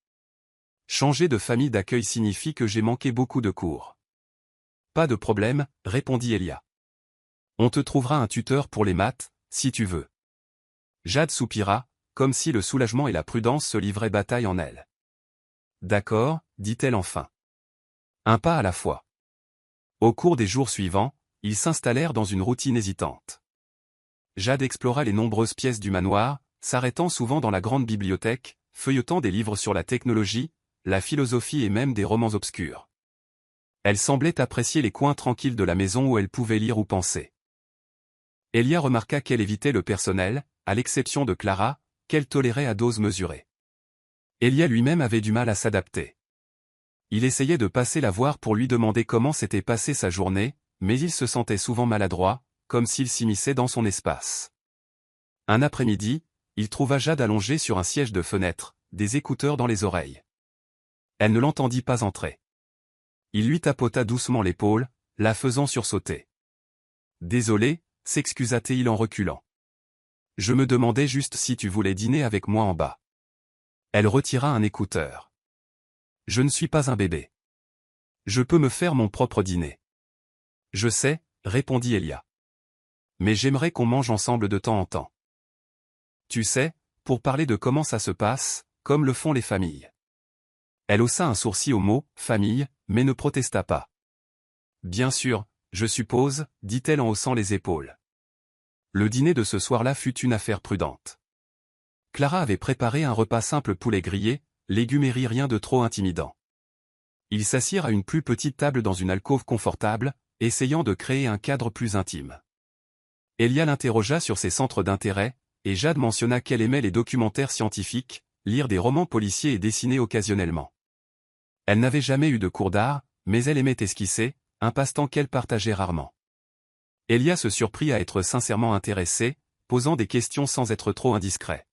Changer de famille d'accueil signifie que j'ai manqué beaucoup de cours. » Pas de problème, répondit Elia. On te trouvera un tuteur pour les maths, si tu veux. Jade soupira, comme si le soulagement et la prudence se livraient bataille en elle. D'accord, dit-elle enfin. Un pas à la fois. Au cours des jours suivants, ils s'installèrent dans une routine hésitante. Jade explora les nombreuses pièces du manoir, s'arrêtant souvent dans la grande bibliothèque, feuilletant des livres sur la technologie, la philosophie et même des romans obscurs. Elle semblait apprécier les coins tranquilles de la maison où elle pouvait lire ou penser. Elia remarqua qu'elle évitait le personnel, à l'exception de Clara, qu'elle tolérait à dose mesurée. Elia lui-même avait du mal à s'adapter. Il essayait de passer la voir pour lui demander comment s'était passée sa journée, mais il se sentait souvent maladroit, comme s'il s'immisçait dans son espace. Un après-midi, il trouva Jade allongée sur un siège de fenêtre, des écouteurs dans les oreilles. Elle ne l'entendit pas entrer. Il lui tapota doucement l'épaule, la faisant sursauter. « Désolé », s'excusa-t-il en reculant. « Je me demandais juste si tu voulais dîner avec moi en bas. » Elle retira un écouteur. « Je ne suis pas un bébé. Je peux me faire mon propre dîner. »« Je sais, » répondit Elia. « Mais j'aimerais qu'on mange ensemble de temps en temps. Tu sais, pour parler de comment ça se passe, comme le font les familles. » Elle haussa un sourcil au mot « famille », mais ne protesta pas. « Bien sûr, je suppose, » dit-elle en haussant les épaules. Le dîner de ce soir-là fut une affaire prudente. Clara avait préparé un repas simple poulet grillé, légumes et riz, rien de trop intimidant. Ils s'assirent à une plus petite table dans une alcôve confortable, essayant de créer un cadre plus intime. Elia l'interrogea sur ses centres d'intérêt, et Jade mentionna qu'elle aimait les documentaires scientifiques, lire des romans policiers et dessiner occasionnellement. Elle n'avait jamais eu de cours d'art, mais elle aimait esquisser, un passe-temps qu'elle partageait rarement. Elia se surprit à être sincèrement intéressé, posant des questions sans être trop indiscret.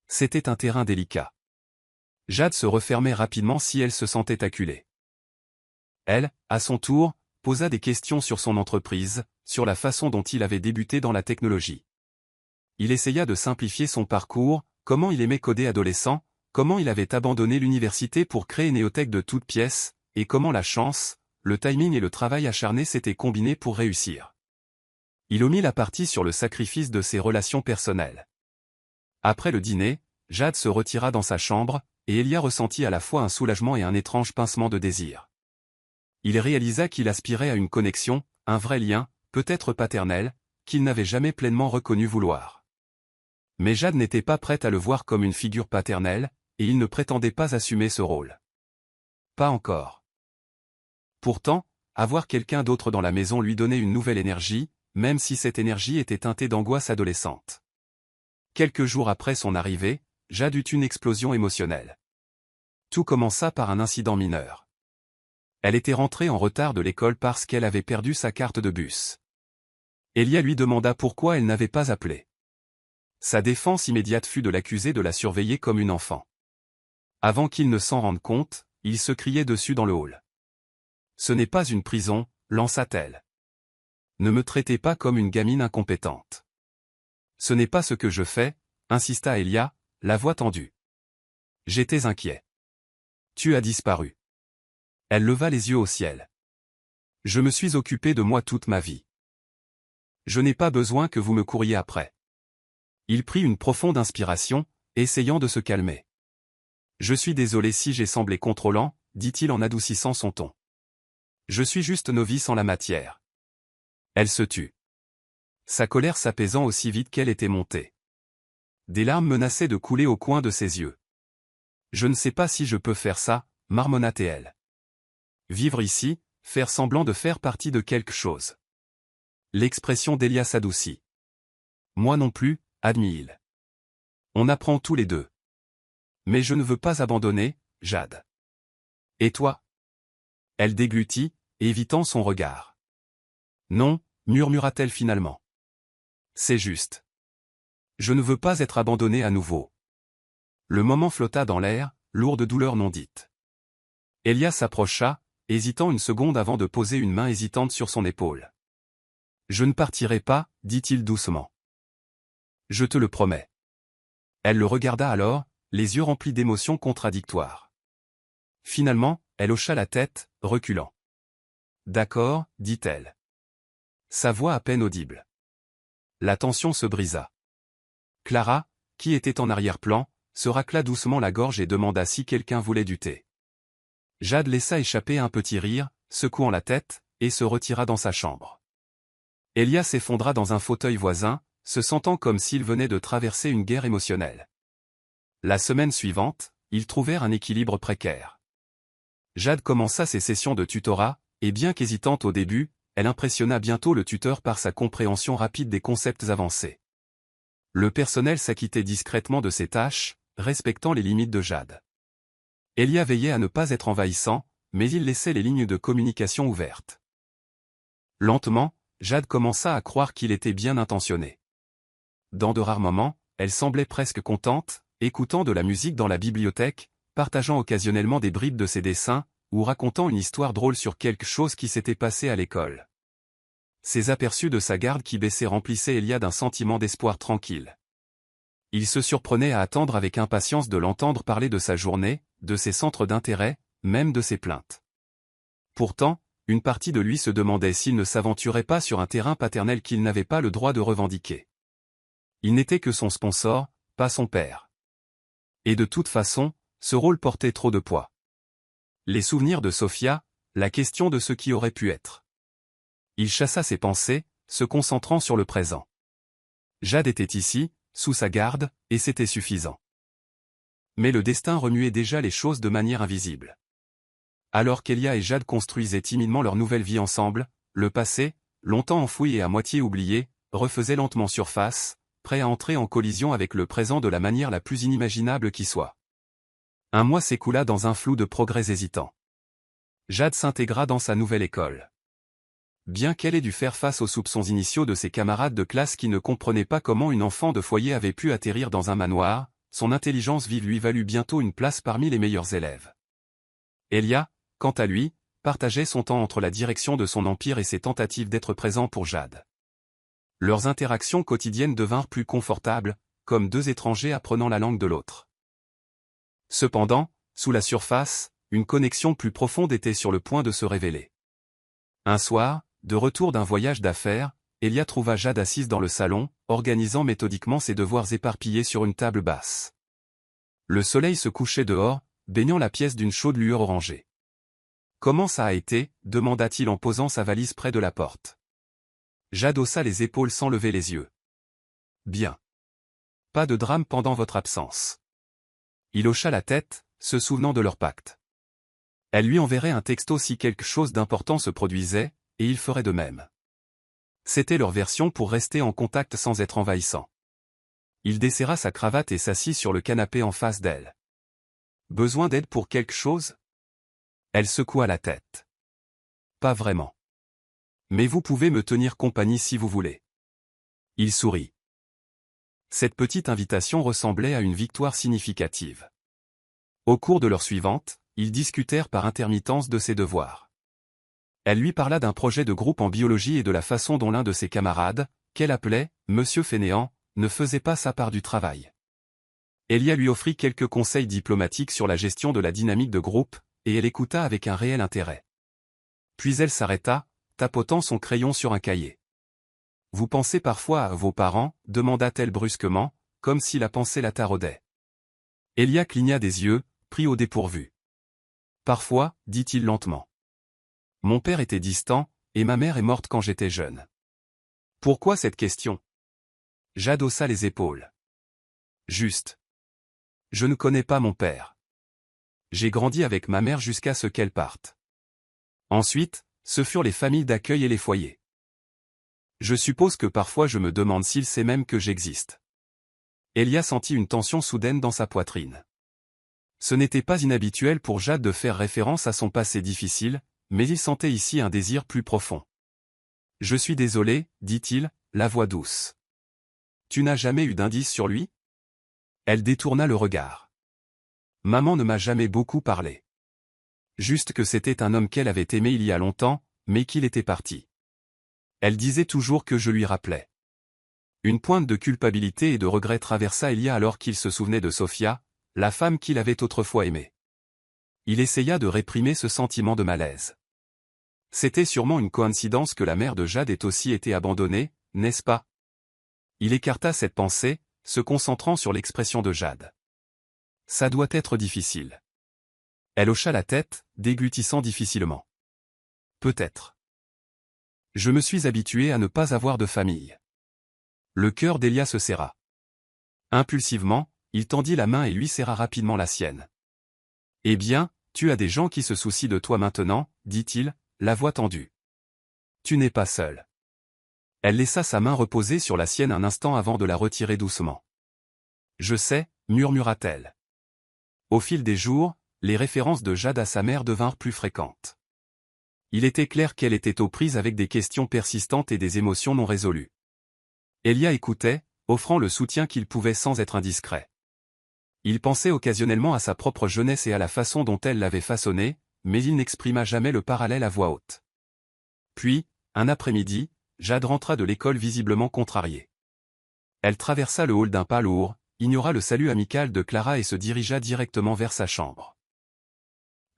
C'était un terrain délicat. Jade se refermait rapidement si elle se sentait acculée. Elle, à son tour, posa des questions sur son entreprise, sur la façon dont il avait débuté dans la technologie. Il essaya de simplifier son parcours, comment il aimait coder adolescent, comment il avait abandonné l'université pour créer Néotech de toutes pièces, et comment la chance, le timing et le travail acharné s'étaient combinés pour réussir. Il omit la partie sur le sacrifice de ses relations personnelles. Après le dîner, Jade se retira dans sa chambre, et Elia ressentit à la fois un soulagement et un étrange pincement de désir. Il réalisa qu'il aspirait à une connexion, un vrai lien, peut-être paternel, qu'il n'avait jamais pleinement reconnu vouloir. Mais Jade n'était pas prête à le voir comme une figure paternelle, et il ne prétendait pas assumer ce rôle. Pas encore. Pourtant, avoir quelqu'un d'autre dans la maison lui donnait une nouvelle énergie, même si cette énergie était teintée d'angoisse adolescente. Quelques jours après son arrivée, Jade eut une explosion émotionnelle. Tout commença par un incident mineur. Elle était rentrée en retard de l'école parce qu'elle avait perdu sa carte de bus. Elia lui demanda pourquoi elle n'avait pas appelé. Sa défense immédiate fut de l'accuser de la surveiller comme une enfant. Avant qu'il ne s'en rende compte, il se criait dessus dans le hall. « Ce n'est pas une prison », lança-t-elle. « Ne me traitez pas comme une gamine incompétente. »« Ce n'est pas ce que je fais », insista Elia, la voix tendue. « J'étais inquiet. Tu as disparu. » Elle leva les yeux au ciel. « Je me suis occupé de moi toute ma vie. Je n'ai pas besoin que vous me couriez après. » Il prit une profonde inspiration, essayant de se calmer. « Je suis désolé si j'ai semblé contrôlant, » dit-il en adoucissant son ton. « Je suis juste novice en la matière. » Elle se tut. Sa colère s'apaisant aussi vite qu'elle était montée. Des larmes menaçaient de couler au coin de ses yeux. « Je ne sais pas si je peux faire ça, » marmonna-t-elle. « Vivre ici, faire semblant de faire partie de quelque chose. » L'expression d'Elia s'adoucit. « Moi non plus, » admit-il. « On apprend tous les deux. Mais je ne veux pas abandonner, Jade. » « Et toi ?» Elle déglutit, évitant son regard. « Non, » murmura-t-elle finalement. « C'est juste. Je ne veux pas être abandonnée à nouveau. » Le moment flotta dans l'air, lourd de douleur non dite. Elia s'approcha, hésitant une seconde avant de poser une main hésitante sur son épaule. « Je ne partirai pas, » dit-il doucement. « Je te le promets. » Elle le regarda alors, les yeux remplis d'émotions contradictoires. Finalement, elle hocha la tête, reculant. « D'accord, » dit-elle. Sa voix à peine audible. La tension se brisa. Clara, qui était en arrière-plan, se racla doucement la gorge et demanda si quelqu'un voulait du thé. Jade laissa échapper un petit rire, secouant la tête, et se retira dans sa chambre. Elia s'effondra dans un fauteuil voisin, se sentant comme s'il venait de traverser une guerre émotionnelle. La semaine suivante, ils trouvèrent un équilibre précaire. Jade commença ses sessions de tutorat, et bien qu'hésitante au début, elle impressionna bientôt le tuteur par sa compréhension rapide des concepts avancés. Le personnel s'acquittait discrètement de ses tâches, respectant les limites de Jade. Elia veillait à ne pas être envahissant, mais il laissait les lignes de communication ouvertes. Lentement, Jade commença à croire qu'il était bien intentionné. Dans de rares moments, elle semblait presque contente, écoutant de la musique dans la bibliothèque, partageant occasionnellement des bribes de ses dessins, ou racontant une histoire drôle sur quelque chose qui s'était passé à l'école. Ces aperçus de sa garde qui baissait remplissaient Elia d'un sentiment d'espoir tranquille. Il se surprenait à attendre avec impatience de l'entendre parler de sa journée, de ses centres d'intérêt, même de ses plaintes. Pourtant, une partie de lui se demandait s'il ne s'aventurait pas sur un terrain paternel qu'il n'avait pas le droit de revendiquer. Il n'était que son sponsor, pas son père. Et de toute façon, ce rôle portait trop de poids. Les souvenirs de Sophia, la question de ce qui aurait pu être. Il chassa ses pensées, se concentrant sur le présent. Jade était ici, sous sa garde, et c'était suffisant. Mais le destin remuait déjà les choses de manière invisible. Alors qu'Elia et Jade construisaient timidement leur nouvelle vie ensemble, le passé, longtemps enfoui et à moitié oublié, refaisait lentement surface, prêt à entrer en collision avec le présent de la manière la plus inimaginable qui soit. Un mois s'écoula dans un flou de progrès hésitants. Jade s'intégra dans sa nouvelle école. Bien qu'elle ait dû faire face aux soupçons initiaux de ses camarades de classe qui ne comprenaient pas comment une enfant de foyer avait pu atterrir dans un manoir, son intelligence vive lui valut bientôt une place parmi les meilleurs élèves. Elia, quant à lui, partageait son temps entre la direction de son empire et ses tentatives d'être présent pour Jade. Leurs interactions quotidiennes devinrent plus confortables, comme deux étrangers apprenant la langue de l'autre. Cependant, sous la surface, une connexion plus profonde était sur le point de se révéler. Un soir, de retour d'un voyage d'affaires, Elia trouva Jade assise dans le salon, organisant méthodiquement ses devoirs éparpillés sur une table basse. Le soleil se couchait dehors, baignant la pièce d'une chaude lueur orangée. « Comment ça a été » demanda-t-il en posant sa valise près de la porte. Jade haussa les épaules sans lever les yeux. « Bien. Pas de drame pendant votre absence. » Il hocha la tête, se souvenant de leur pacte. Elle lui enverrait un texto si quelque chose d'important se produisait, et il ferait de même. C'était leur version pour rester en contact sans être envahissant. Il desserra sa cravate et s'assit sur le canapé en face d'elle. « Besoin d'aide pour quelque chose ?» Elle secoua la tête. « Pas vraiment. Mais vous pouvez me tenir compagnie si vous voulez. » Il sourit. Cette petite invitation ressemblait à une victoire significative. Au cours de l'heure suivante, ils discutèrent par intermittence de ses devoirs. Elle lui parla d'un projet de groupe en biologie et de la façon dont l'un de ses camarades, qu'elle appelait « Monsieur Fainéant », ne faisait pas sa part du travail. Elia lui offrit quelques conseils diplomatiques sur la gestion de la dynamique de groupe, et elle écouta avec un réel intérêt. Puis elle s'arrêta, tapotant son crayon sur un cahier. « Vous pensez parfois à vos parents » demanda-t-elle brusquement, comme si la pensée la taraudait. Elia cligna des yeux, pris au dépourvu. « Parfois, dit-il lentement. Mon père était distant, et ma mère est morte quand j'étais jeune. » Pourquoi cette question? Jade haussa les épaules. Juste. Je ne connais pas mon père. J'ai grandi avec ma mère jusqu'à ce qu'elle parte. Ensuite, ce furent les familles d'accueil et les foyers. Je suppose que parfois je me demande s'il sait même que j'existe. Elia sentit une tension soudaine dans sa poitrine. Ce n'était pas inhabituel pour Jade de faire référence à son passé difficile, mais il sentait ici un désir plus profond. « Je suis désolé, dit-il, la voix douce. Tu n'as jamais eu d'indice sur lui ? » Elle détourna le regard. « Maman ne m'a jamais beaucoup parlé. Juste que c'était un homme qu'elle avait aimé il y a longtemps, mais qu'il était parti. Elle disait toujours que je lui rappelais. » Une pointe de culpabilité et de regret traversa Elia alors qu'il se souvenait de Sophia, la femme qu'il avait autrefois aimée. Il essaya de réprimer ce sentiment de malaise. C'était sûrement une coïncidence que la mère de Jade ait aussi été abandonnée, n'est-ce pas? Il écarta cette pensée, se concentrant sur l'expression de Jade. Ça doit être difficile. Elle hocha la tête, déglutissant difficilement. Peut-être. Je me suis habitué à ne pas avoir de famille. Le cœur d'Elia se serra. Impulsivement, il tendit la main et lui serra rapidement la sienne. Eh bien, tu as des gens qui se soucient de toi maintenant, dit-il, la voix tendue. Tu n'es pas seul. Elle laissa sa main reposer sur la sienne un instant avant de la retirer doucement. Je sais, murmura-t-elle. Au fil des jours, les références de Jade à sa mère devinrent plus fréquentes. Il était clair qu'elle était aux prises avec des questions persistantes et des émotions non résolues. Elia écoutait, offrant le soutien qu'il pouvait sans être indiscret. Il pensait occasionnellement à sa propre jeunesse et à la façon dont elle l'avait façonnée, mais il n'exprima jamais le parallèle à voix haute. Puis, un après-midi, Jade rentra de l'école visiblement contrariée. Elle traversa le hall d'un pas lourd, ignora le salut amical de Clara et se dirigea directement vers sa chambre.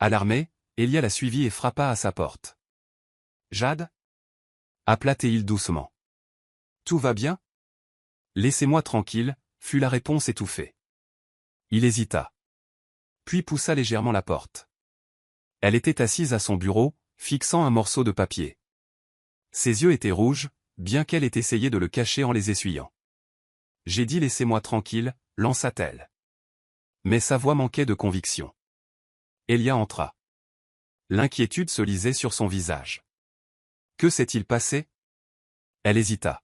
Alarmé, Elia la suivit et frappa à sa porte. « Jade » appela-t-il doucement. « Tout va bien ?»« Laissez-moi tranquille » fut la réponse étouffée. Il hésita. Puis poussa légèrement la porte. Elle était assise à son bureau, fixant un morceau de papier. Ses yeux étaient rouges, bien qu'elle ait essayé de le cacher en les essuyant. « J'ai dit laissez-moi tranquille » lança-t-elle. Mais sa voix manquait de conviction. Elia entra. L'inquiétude se lisait sur son visage. Que s'est-il passé? Elle hésita.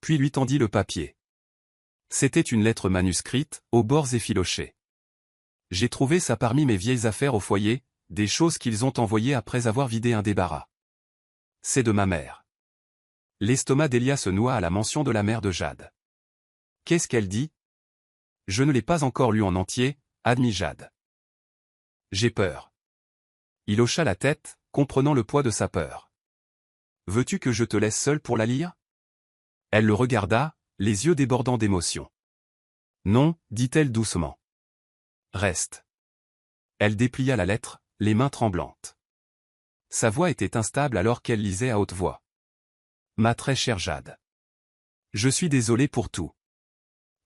Puis lui tendit le papier. C'était une lettre manuscrite, aux bords effilochés. J'ai trouvé ça parmi mes vieilles affaires au foyer, des choses qu'ils ont envoyées après avoir vidé un débarras. C'est de ma mère. L'estomac d'Elia se noua à la mention de la mère de Jade. Qu'est-ce qu'elle dit? Je ne l'ai pas encore lu en entier, admit Jade. J'ai peur. Il hocha la tête, comprenant le poids de sa peur. Veux-tu que je te laisse seul pour la lire? Elle le regarda, les yeux débordant d'émotion. Non, dit-elle doucement. Reste. Elle déplia la lettre, les mains tremblantes. Sa voix était instable alors qu'elle lisait à haute voix. Ma très chère Jade. Je suis désolé pour tout.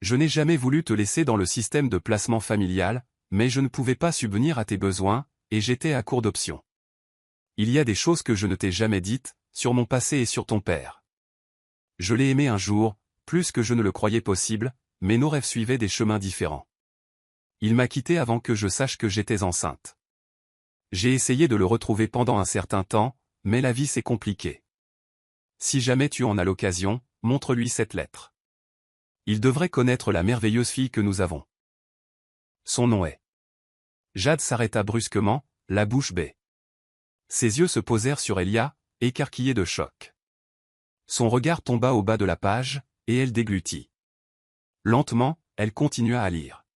Je n'ai jamais voulu te laisser dans le système de placement familial, mais je ne pouvais pas subvenir à tes besoins, et j'étais à court d'options. Il y a des choses que je ne t'ai jamais dites, sur mon passé et sur ton père. Je l'ai aimé un jour, plus que je ne le croyais possible, mais nos rêves suivaient des chemins différents. Il m'a quitté avant que je sache que j'étais enceinte. J'ai essayé de le retrouver pendant un certain temps, mais la vie s'est compliquée. Si jamais tu en as l'occasion, montre-lui cette lettre. Il devrait connaître la merveilleuse fille que nous avons. Son nom est. Jade s'arrêta brusquement, la bouche bée. Ses yeux se posèrent sur Elia, écarquillés de choc. Son regard tomba au bas de la page, et elle déglutit. Lentement, elle continua à lire.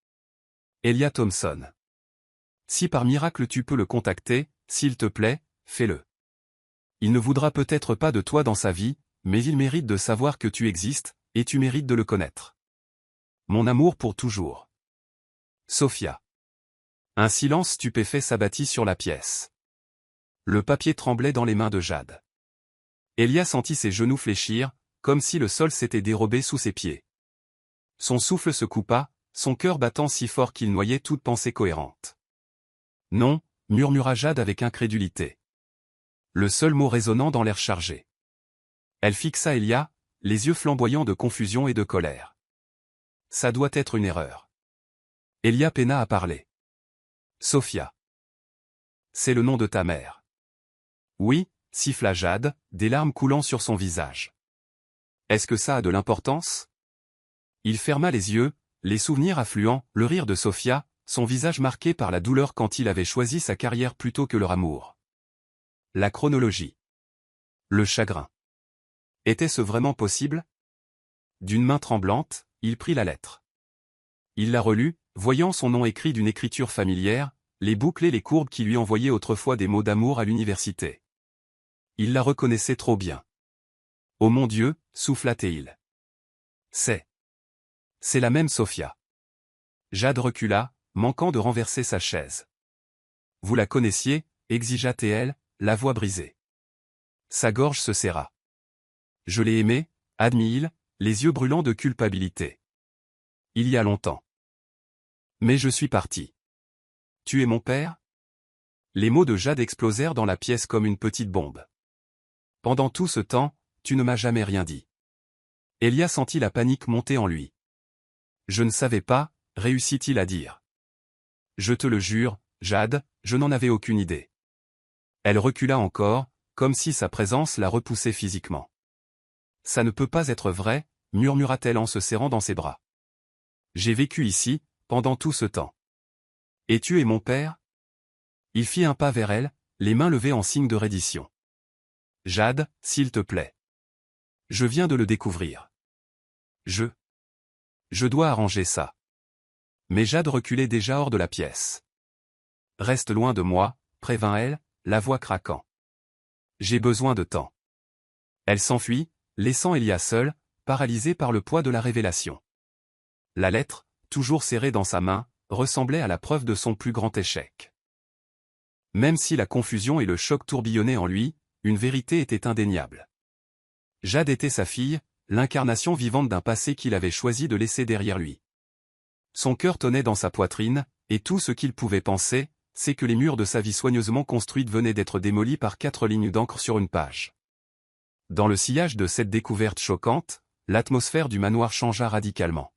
Elia Thompson. Si par miracle tu peux le contacter, s'il te plaît, fais-le. Il ne voudra peut-être pas de toi dans sa vie, mais il mérite de savoir que tu existes, et tu mérites de le connaître. Mon amour pour toujours. Sophia. Un silence stupéfait s'abattit sur la pièce. Le papier tremblait dans les mains de Jade. Elia sentit ses genoux fléchir, comme si le sol s'était dérobé sous ses pieds. Son souffle se coupa, son cœur battant si fort qu'il noyait toute pensée cohérente. Non, murmura Jade avec incrédulité. Le seul mot résonnant dans l'air chargé. Elle fixa Elia, les yeux flamboyants de confusion et de colère. Ça doit être une erreur. Elia peina à parler. Sophia. C'est le nom de ta mère. Oui, siffla Jade, des larmes coulant sur son visage. Est-ce que ça a de l'importance? Il ferma les yeux, les souvenirs affluents, le rire de Sophia, son visage marqué par la douleur quand il avait choisi sa carrière plutôt que leur amour. La chronologie. Le chagrin. Était-ce vraiment possible? D'une main tremblante, il prit la lettre. Il la relut, voyant son nom écrit d'une écriture familière, les boucles et les courbes qui lui envoyaient autrefois des mots d'amour à l'université. Il la reconnaissait trop bien. Oh mon Dieu, souffla-t-il. C'est la même Sophia. Jade recula, manquant de renverser sa chaise. Vous la connaissiez, exigea-t-elle, la voix brisée. Sa gorge se serra. Je l'ai aimée, admit-il, les yeux brûlants de culpabilité. Il y a longtemps. Mais je suis parti. Tu es mon père? Les mots de Jade explosèrent dans la pièce comme une petite bombe. Pendant tout ce temps, tu ne m'as jamais rien dit. Elia sentit la panique monter en lui. Je ne savais pas, réussit-il à dire. Je te le jure, Jade, je n'en avais aucune idée. Elle recula encore, comme si sa présence la repoussait physiquement. Ça ne peut pas être vrai, murmura-t-elle en se serrant dans ses bras. J'ai vécu ici, pendant tout ce temps. Et tu es mon père? Il fit un pas vers elle, les mains levées en signe de reddition. Jade, s'il te plaît. Je viens de le découvrir. Je dois arranger ça. Mais Jade reculait déjà hors de la pièce. Reste loin de moi, prévint-elle, la voix craquant. J'ai besoin de temps. Elle s'enfuit, laissant Elia seul, paralysé par le poids de la révélation. La lettre, toujours serrée dans sa main, ressemblait à la preuve de son plus grand échec. Même si la confusion et le choc tourbillonnaient en lui, une vérité était indéniable. Jade était sa fille, l'incarnation vivante d'un passé qu'il avait choisi de laisser derrière lui. Son cœur tonnait dans sa poitrine, et tout ce qu'il pouvait penser, c'est que les murs de sa vie soigneusement construite venaient d'être démolis par 4 lignes d'encre sur une page. Dans le sillage de cette découverte choquante, l'atmosphère du manoir changea radicalement.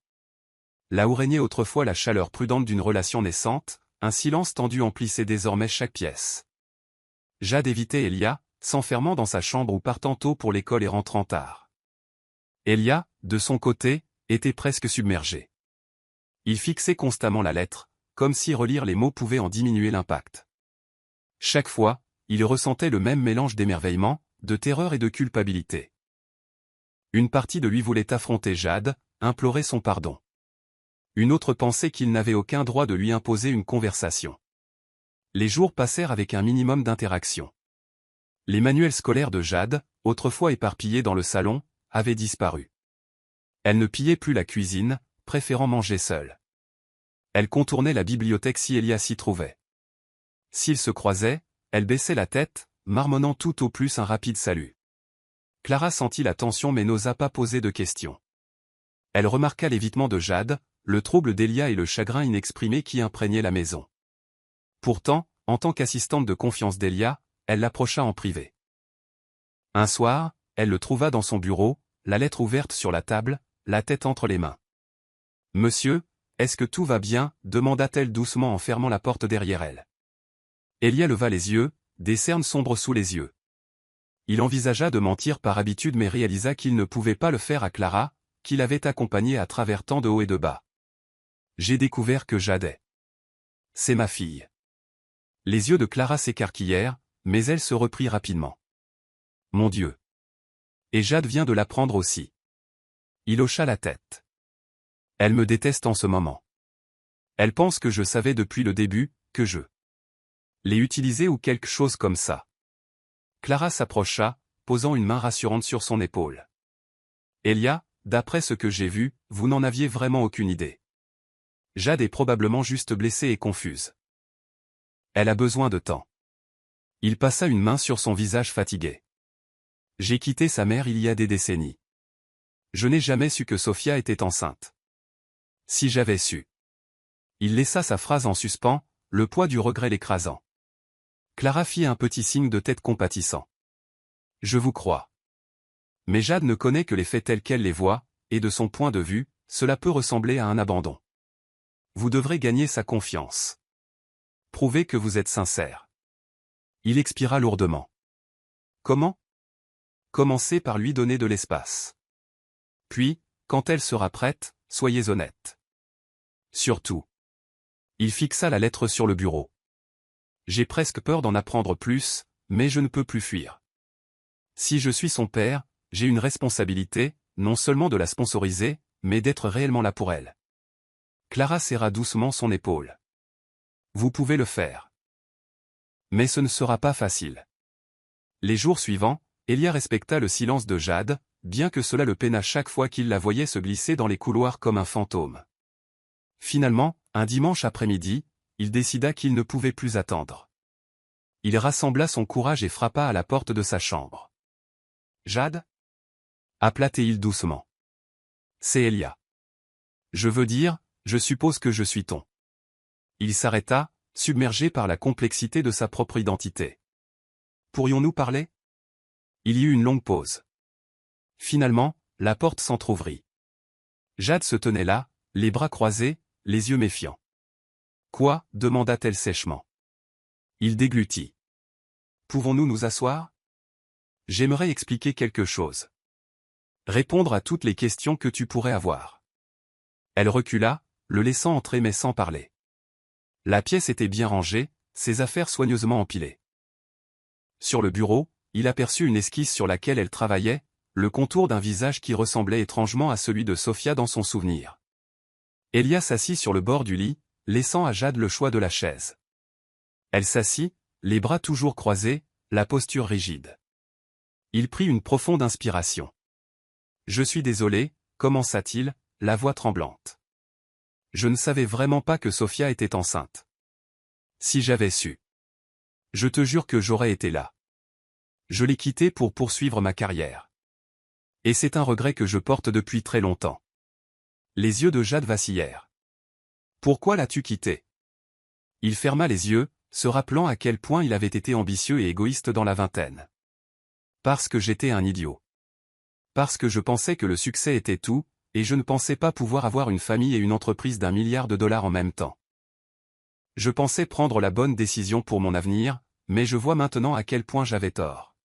Là où régnait autrefois la chaleur prudente d'une relation naissante, un silence tendu emplissait désormais chaque pièce. Jade évitait Elia, s'enfermant dans sa chambre ou partant tôt pour l'école et rentrant tard. Elia, de son côté, était presque submergé. Il fixait constamment la lettre, comme si relire les mots pouvait en diminuer l'impact. Chaque fois, il ressentait le même mélange d'émerveillement, de terreur et de culpabilité. Une partie de lui voulait affronter Jade, implorer son pardon. Une autre pensait qu'il n'avait aucun droit de lui imposer une conversation. Les jours passèrent avec un minimum d'interaction. Les manuels scolaires de Jade, autrefois éparpillés dans le salon, avaient disparu. Elle ne pillait plus la cuisine, préférant manger seule. Elle contournait la bibliothèque si Elia s'y trouvait. S'ils se croisaient, elle baissait la tête, marmonnant tout au plus un rapide salut. Clara sentit la tension mais n'osa pas poser de questions. Elle remarqua l'évitement de Jade, le trouble d'Elia et le chagrin inexprimé qui imprégnaient la maison. Pourtant, en tant qu'assistante de confiance d'Elia, elle l'approcha en privé. Un soir, elle le trouva dans son bureau, la lettre ouverte sur la table, la tête entre les mains. « Monsieur, est-ce que tout va bien ?» demanda-t-elle doucement en fermant la porte derrière elle. Elia leva les yeux, des cernes sombres sous les yeux. Il envisagea de mentir par habitude mais réalisa qu'il ne pouvait pas le faire à Clara, qui l'avait accompagnée à travers tant de hauts et de bas. « J'ai découvert que Jade est. C'est ma fille. » Les yeux de Clara s'écarquillèrent, mais elle se reprit rapidement. « Mon Dieu. Et Jade vient de l'apprendre aussi. » Il hocha la tête. « Elle me déteste en ce moment. Elle pense que je savais depuis le début, que je l'ai utilisée ou quelque chose comme ça. » Clara s'approcha, posant une main rassurante sur son épaule. « Elia, d'après ce que j'ai vu, vous n'en aviez vraiment aucune idée. Jade est probablement juste blessée et confuse. Elle a besoin de temps. » Il passa une main sur son visage fatigué. « J'ai quitté sa mère il y a des décennies. Je n'ai jamais su que Sophia était enceinte. Si j'avais su. » Il laissa sa phrase en suspens, le poids du regret l'écrasant. Clara fit un petit signe de tête compatissant. « Je vous crois. Mais Jade ne connaît que les faits tels qu'elle les voit, et de son point de vue, cela peut ressembler à un abandon. Vous devrez gagner sa confiance. Prouvez que vous êtes sincère. » Il expira lourdement. « Comment ? Commencez par lui donner de l'espace. Puis, quand elle sera prête, soyez honnête. Surtout. » Il fixa la lettre sur le bureau. « J'ai presque peur d'en apprendre plus, mais je ne peux plus fuir. Si je suis son père, j'ai une responsabilité, non seulement de la sponsoriser, mais d'être réellement là pour elle. » Clara serra doucement son épaule. « Vous pouvez le faire. Mais ce ne sera pas facile. » Les jours suivants, Elia respecta le silence de Jade, bien que cela le peinât chaque fois qu'il la voyait se glisser dans les couloirs comme un fantôme. Finalement, un dimanche après-midi, il décida qu'il ne pouvait plus attendre. Il rassembla son courage et frappa à la porte de sa chambre. « Jade » appela-t-il doucement. « C'est Elia. Je veux dire, je suppose que je suis ton. » Il s'arrêta, submergé par la complexité de sa propre identité. « Pourrions-nous parler ?» Il y eut une longue pause. Finalement, la porte s'entr'ouvrit. Jade se tenait là, les bras croisés, les yeux méfiants. « Quoi ?» demanda-t-elle sèchement. Il déglutit. « Pouvons-nous nous asseoir ? J'aimerais expliquer quelque chose. Répondre à toutes les questions que tu pourrais avoir. » Elle recula, le laissant entrer mais sans parler. La pièce était bien rangée, ses affaires soigneusement empilées. Sur le bureau, il aperçut une esquisse sur laquelle elle travaillait, le contour d'un visage qui ressemblait étrangement à celui de Sophia dans son souvenir. Elia s'assit sur le bord du lit, laissant à Jade le choix de la chaise. Elle s'assit, les bras toujours croisés, la posture rigide. Il prit une profonde inspiration. « Je suis désolé » commença-t-il, la voix tremblante. « Je ne savais vraiment pas que Sophia était enceinte. Si j'avais su. Je te jure que j'aurais été là. Je l'ai quittée pour poursuivre ma carrière. Et c'est un regret que je porte depuis très longtemps. » Les yeux de Jade vacillèrent. « Pourquoi l'as-tu quittée ?» Il ferma les yeux, se rappelant à quel point il avait été ambitieux et égoïste dans la vingtaine. « Parce que j'étais un idiot. Parce que je pensais que le succès était tout, et je ne pensais pas pouvoir avoir une famille et une entreprise d'1 milliard de dollars en même temps. Je pensais prendre la bonne décision pour mon avenir, mais je vois maintenant à quel point j'avais tort. »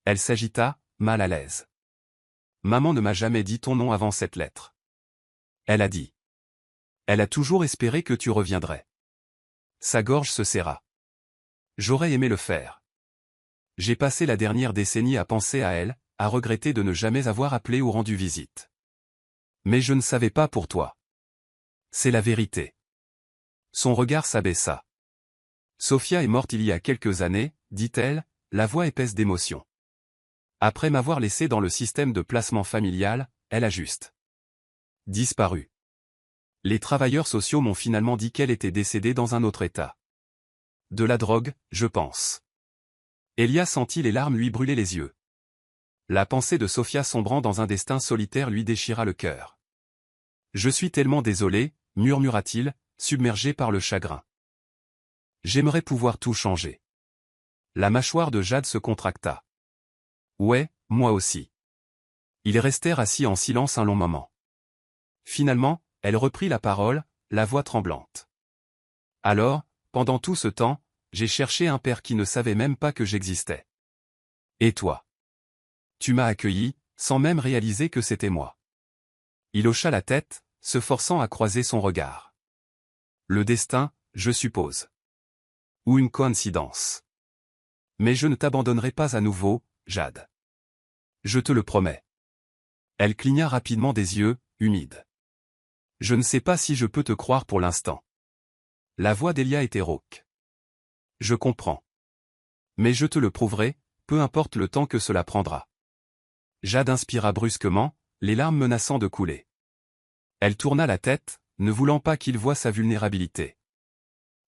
Elle s'agita, mal à l'aise. « Maman ne m'a jamais dit ton nom avant cette lettre. Elle a dit. Elle a toujours espéré que tu reviendrais. » Sa gorge se serra. « J'aurais aimé le faire. J'ai passé la dernière décennie à penser à elle, à regretter de ne jamais avoir appelé ou rendu visite. Mais je ne savais pas pour toi. C'est la vérité. Son regard s'abaissa. Sophia est morte il y a quelques années, dit-elle, la voix épaisse d'émotion. Après m'avoir laissé dans le système de placement familial, elle a juste disparu. Les travailleurs sociaux m'ont finalement dit qu'elle était décédée dans un autre état. De la drogue, je pense. Elia sentit les larmes lui brûler les yeux. La pensée de Sophia sombrant dans un destin solitaire lui déchira le cœur. Je suis tellement désolé, murmura-t-il, submergé par le chagrin. J'aimerais pouvoir tout changer. La mâchoire de Jade se contracta. Ouais, moi aussi. Ils restèrent assis en silence un long moment. Finalement, elle reprit la parole, la voix tremblante. Alors, pendant tout ce temps, j'ai cherché un père qui ne savait même pas que j'existais. Et toi? Tu m'as accueilli, sans même réaliser que c'était moi. Il hocha la tête, se forçant à croiser son regard. Le destin, je suppose. Ou une coïncidence. Mais je ne t'abandonnerai pas à nouveau, Jade. Je te le promets. Elle cligna rapidement des yeux, humides. Je ne sais pas si je peux te croire pour l'instant. La voix d'Elia était rauque. Je comprends. Mais je te le prouverai, peu importe le temps que cela prendra. Jade inspira brusquement, les larmes menaçant de couler. Elle tourna la tête, ne voulant pas qu'il voie sa vulnérabilité.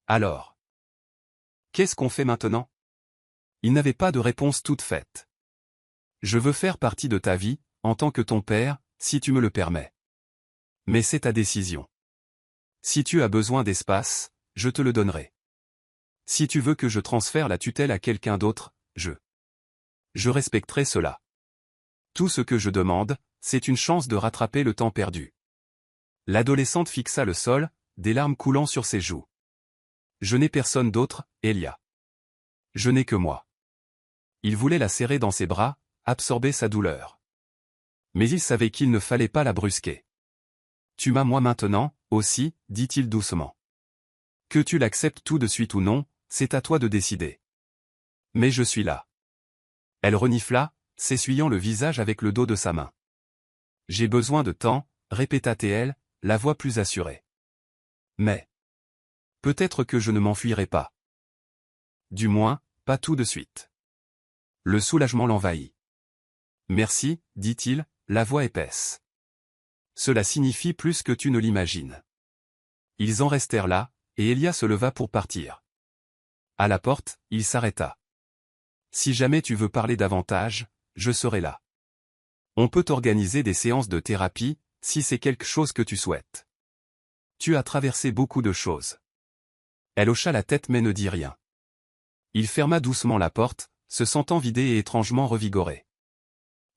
Alors. Qu'est-ce qu'on fait maintenant? Il n'avait pas de réponse toute faite. Je veux faire partie de ta vie, en tant que ton père, si tu me le permets. Mais c'est ta décision. Si tu as besoin d'espace, je te le donnerai. Si tu veux que je transfère la tutelle à quelqu'un d'autre, je respecterai cela. Tout ce que je demande, c'est une chance de rattraper le temps perdu. L'adolescente fixa le sol, des larmes coulant sur ses joues. Je n'ai personne d'autre, Elia. Je n'ai que moi. Il voulait la serrer dans ses bras, absorber sa douleur. Mais il savait qu'il ne fallait pas la brusquer. Tu m'as moi maintenant, aussi, dit-il doucement. Que tu l'acceptes tout de suite ou non, c'est à toi de décider. Mais je suis là. Elle renifla, s'essuyant le visage avec le dos de sa main. J'ai besoin de temps, répéta-t-elle, la voix plus assurée. Mais. Peut-être que je ne m'enfuirai pas. Du moins, pas tout de suite. Le soulagement l'envahit. Merci, dit-il, la voix épaisse. Cela signifie plus que tu ne l'imagines. Ils en restèrent là, et Elia se leva pour partir. À la porte, il s'arrêta. Si jamais tu veux parler davantage, je serai là. On peut organiser des séances de thérapie, si c'est quelque chose que tu souhaites. Tu as traversé beaucoup de choses. Elle hocha la tête mais ne dit rien. Il ferma doucement la porte, se sentant vidé et étrangement revigoré.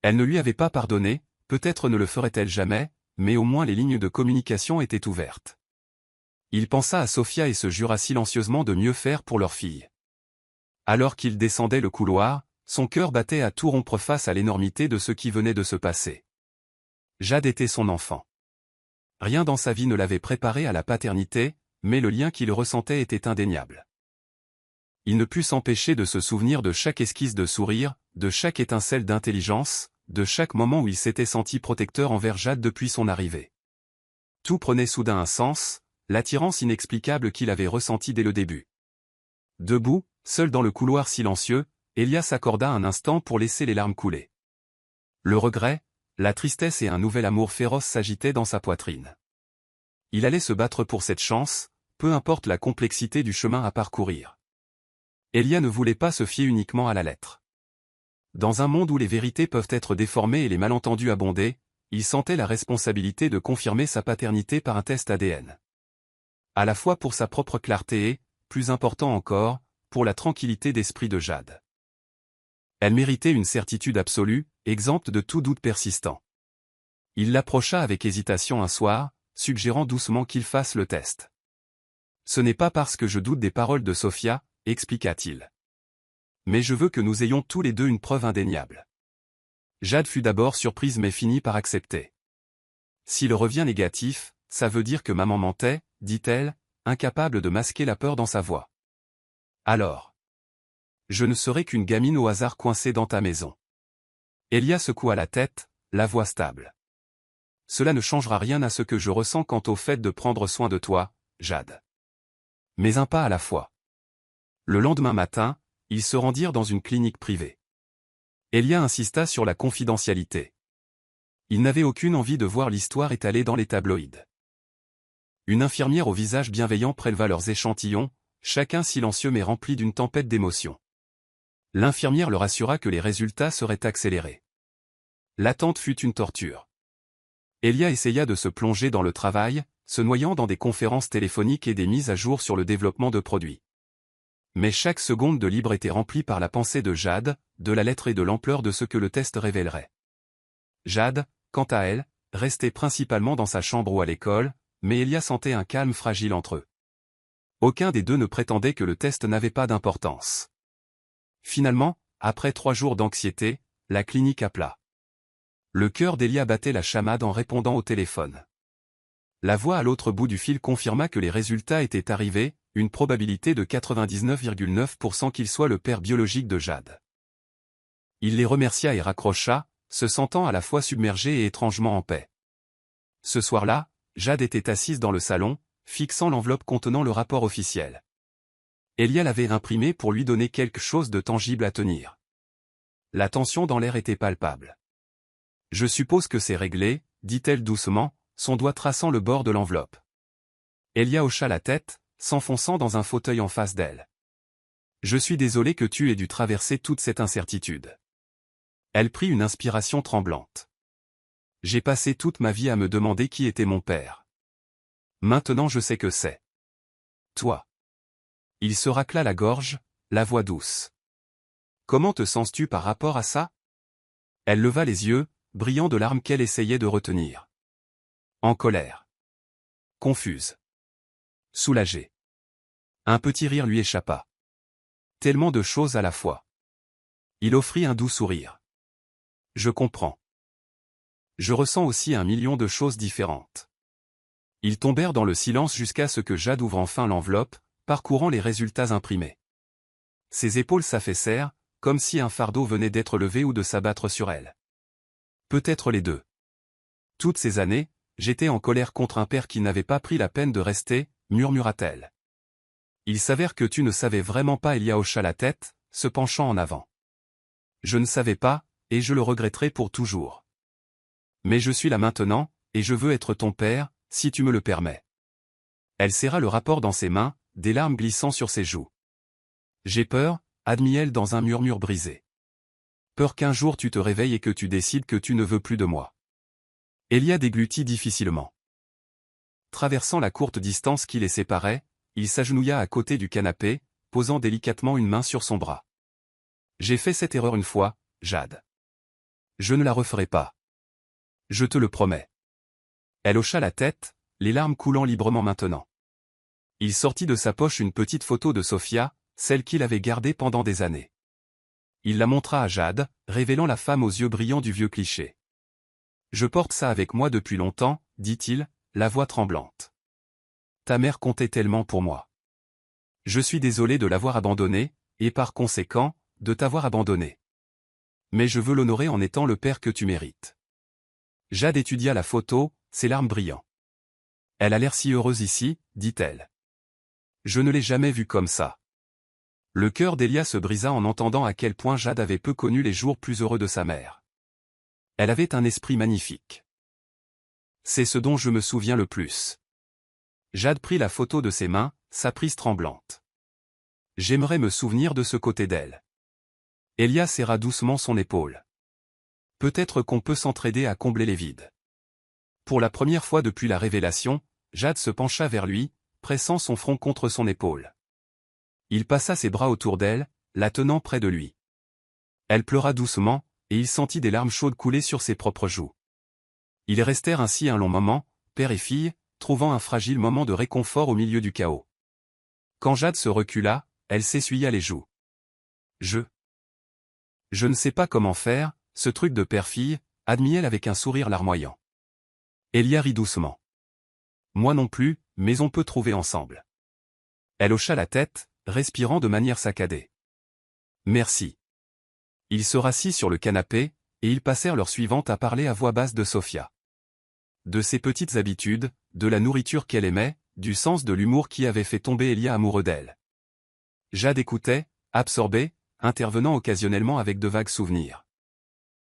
Elle ne lui avait pas pardonné, peut-être ne le ferait-elle jamais, mais au moins les lignes de communication étaient ouvertes. Il pensa à Sophia et se jura silencieusement de mieux faire pour leur fille. Alors qu'il descendait le couloir, son cœur battait à tout rompre face à l'énormité de ce qui venait de se passer. Jade était son enfant. Rien dans sa vie ne l'avait préparé à la paternité, mais le lien qu'il ressentait était indéniable. Il ne put s'empêcher de se souvenir de chaque esquisse de sourire, de chaque étincelle d'intelligence, de chaque moment où il s'était senti protecteur envers Jade depuis son arrivée. Tout prenait soudain un sens, l'attirance inexplicable qu'il avait ressentie dès le début. Debout, seul dans le couloir silencieux, Elia s'accorda un instant pour laisser les larmes couler. Le regret, la tristesse et un nouvel amour féroce s'agitaient dans sa poitrine. Il allait se battre pour cette chance, peu importe la complexité du chemin à parcourir. Elia ne voulait pas se fier uniquement à la lettre. Dans un monde où les vérités peuvent être déformées et les malentendus abonder, il sentait la responsabilité de confirmer sa paternité par un test ADN. À la fois pour sa propre clarté et, plus important encore, pour la tranquillité d'esprit de Jade. Elle méritait une certitude absolue, exempte de tout doute persistant. Il l'approcha avec hésitation un soir, suggérant doucement qu'il fasse le test. Ce n'est pas parce que je doute des paroles de Sophia, expliqua-t-il. Mais je veux que nous ayons tous les deux une preuve indéniable. Jade fut d'abord surprise mais finit par accepter. S'il revient négatif, ça veut dire que maman mentait, dit-elle, incapable de masquer la peur dans sa voix. Alors. Je ne serai qu'une gamine au hasard coincée dans ta maison. Elia secoua la tête, la voix stable. cela ne changera rien à ce que je ressens quant au fait de prendre soin de toi, Jade. Mais un pas à la fois. Le lendemain matin, ils se rendirent dans une clinique privée. Elia insista sur la confidentialité. Il n'avait aucune envie de voir l'histoire étalée dans les tabloïds. Une infirmière au visage bienveillant préleva leurs échantillons, chacun silencieux mais rempli d'une tempête d'émotions. L'infirmière leur assura que les résultats seraient accélérés. L'attente fut une torture. Elia essaya de se plonger dans le travail, se noyant dans des conférences téléphoniques et des mises à jour sur le développement de produits. Mais chaque seconde de libre était remplie par la pensée de Jade, de la lettre et de l'ampleur de ce que le test révélerait. Jade, quant à elle, restait principalement dans sa chambre ou à l'école, mais Elia sentait un calme fragile entre eux. Aucun des deux ne prétendait que le test n'avait pas d'importance. Finalement, après 3 jours d'anxiété, la clinique appela. Le cœur d'Elia battait la chamade en répondant au téléphone. La voix à l'autre bout du fil confirma que les résultats étaient arrivés, une probabilité de 99,9% qu'il soit le père biologique de Jade. Il les remercia et raccrocha, se sentant à la fois submergé et étrangement en paix. Ce soir-là, Jade était assise dans le salon, fixant l'enveloppe contenant le rapport officiel. Elia l'avait imprimé pour lui donner quelque chose de tangible à tenir. La tension dans l'air était palpable. « Je suppose que c'est réglé », dit-elle doucement, son doigt traçant le bord de l'enveloppe. Elia hocha la tête, s'enfonçant dans un fauteuil en face d'elle. « Je suis désolé que tu aies dû traverser toute cette incertitude. » Elle prit une inspiration tremblante. « J'ai passé toute ma vie à me demander qui était mon père. Maintenant je sais que c'est toi. » Il se racla la gorge, la voix douce. « Comment te sens-tu par rapport à ça ?» Elle leva les yeux, brillant de larmes qu'elle essayait de retenir. En colère. Confuse. Soulagée. Un petit rire lui échappa. Tellement de choses à la fois. Il offrit un doux sourire. Je comprends. Je ressens aussi 1 million de choses différentes. Ils tombèrent dans le silence jusqu'à ce que Jade ouvre enfin l'enveloppe, parcourant les résultats imprimés. Ses épaules s'affaissèrent, comme si un fardeau venait d'être levé ou de s'abattre sur elle. Peut-être les deux. Toutes ces années, j'étais en colère contre un père qui n'avait pas pris la peine de rester, murmura-t-elle. Il s'avère que tu ne savais vraiment pas. Elia hocha la tête, se penchant en avant. Je ne savais pas, et je le regretterai pour toujours. Mais je suis là maintenant, et je veux être ton père, si tu me le permets. Elle serra le rapport dans ses mains, des larmes glissant sur ses joues. J'ai peur, admit-elle dans un murmure brisé. Peur qu'un jour tu te réveilles et que tu décides que tu ne veux plus de moi. Elia déglutit difficilement. Traversant la courte distance qui les séparait, il s'agenouilla à côté du canapé, posant délicatement une main sur son bras. J'ai fait cette erreur une fois, Jade. Je ne la referai pas. Je te le promets. Elle hocha la tête, les larmes coulant librement maintenant. Il sortit de sa poche une petite photo de Sophia, celle qu'il avait gardée pendant des années. Il la montra à Jade, révélant la femme aux yeux brillants du vieux cliché. Je porte ça avec moi depuis longtemps, dit-il, la voix tremblante. Ta mère comptait tellement pour moi. Je suis désolé de l'avoir abandonnée, et par conséquent, de t'avoir abandonné. Mais je veux l'honorer en étant le père que tu mérites. Jade étudia la photo, ses larmes brillant. Elle a l'air si heureuse ici, dit-elle. Je ne l'ai jamais vue comme ça. Le cœur d'Elia se brisa en entendant à quel point Jade avait peu connu les jours plus heureux de sa mère. Elle avait un esprit magnifique. C'est ce dont je me souviens le plus. Jade prit la photo de ses mains, sa prise tremblante. J'aimerais me souvenir de ce côté d'elle. Elia serra doucement son épaule. Peut-être qu'on peut s'entraider à combler les vides. Pour la première fois depuis la révélation, Jade se pencha vers lui, pressant son front contre son épaule. Il passa ses bras autour d'elle, la tenant près de lui. Elle pleura doucement, et il sentit des larmes chaudes couler sur ses propres joues. Ils restèrent ainsi un long moment, père et fille, trouvant un fragile moment de réconfort au milieu du chaos. Quand Jade se recula, elle s'essuya les joues. Je ne sais pas comment faire, ce truc de père-fille, admit-elle avec un sourire larmoyant. Elia rit doucement. Moi non plus, mais on peut trouver ensemble. Elle hocha la tête, respirant de manière saccadée. Merci. Il se rassit sur le canapé, et ils passèrent l'heure suivante à parler à voix basse de Sophia. De ses petites habitudes, de la nourriture qu'elle aimait, du sens de l'humour qui avait fait tomber Elia amoureux d'elle. Jade écoutait, absorbée, intervenant occasionnellement avec de vagues souvenirs.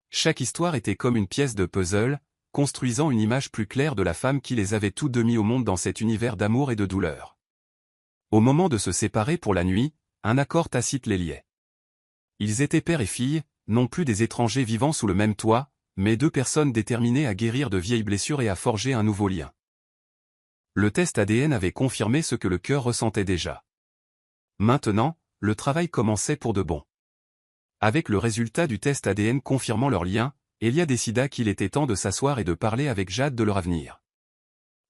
Chaque histoire était comme une pièce de puzzle, construisant une image plus claire de la femme qui les avait tous deux mis au monde dans cet univers d'amour et de douleur. Au moment de se séparer pour la nuit, un accord tacite les liait. Ils étaient père et fille, non plus des étrangers vivant sous le même toit, mais deux personnes déterminées à guérir de vieilles blessures et à forger un nouveau lien. Le test ADN avait confirmé ce que le cœur ressentait déjà. Maintenant, le travail commençait pour de bon. Avec le résultat du test ADN confirmant leur lien, Elia décida qu'il était temps de s'asseoir et de parler avec Jade de leur avenir.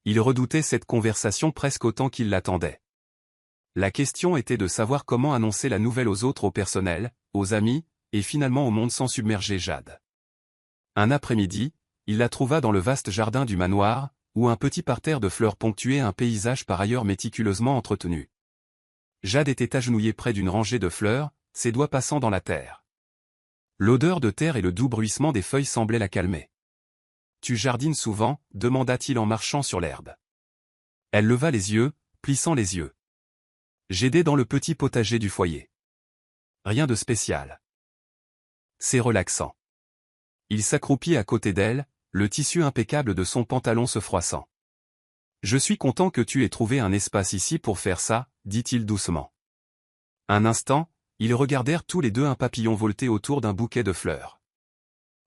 Il redoutait cette conversation presque autant qu'il l'attendait. La question était de savoir comment annoncer la nouvelle aux autres, au personnel, aux amis, et finalement au monde sans submerger Jade. Un après-midi, il la trouva dans le vaste jardin du manoir, où un petit parterre de fleurs ponctuait un paysage par ailleurs méticuleusement entretenu. Jade était agenouillée près d'une rangée de fleurs, ses doigts passant dans la terre. L'odeur de terre et le doux bruissement des feuilles semblaient la calmer. « Tu jardines souvent ?» demanda-t-il en marchant sur l'herbe. Elle leva les yeux, plissant les yeux. « J'aidais dans le petit potager du foyer. Rien de spécial. » C'est relaxant. Il s'accroupit à côté d'elle, le tissu impeccable de son pantalon se froissant. « Je suis content que tu aies trouvé un espace ici pour faire ça, » dit-il doucement. Un instant, ils regardèrent tous les deux un papillon volter autour d'un bouquet de fleurs.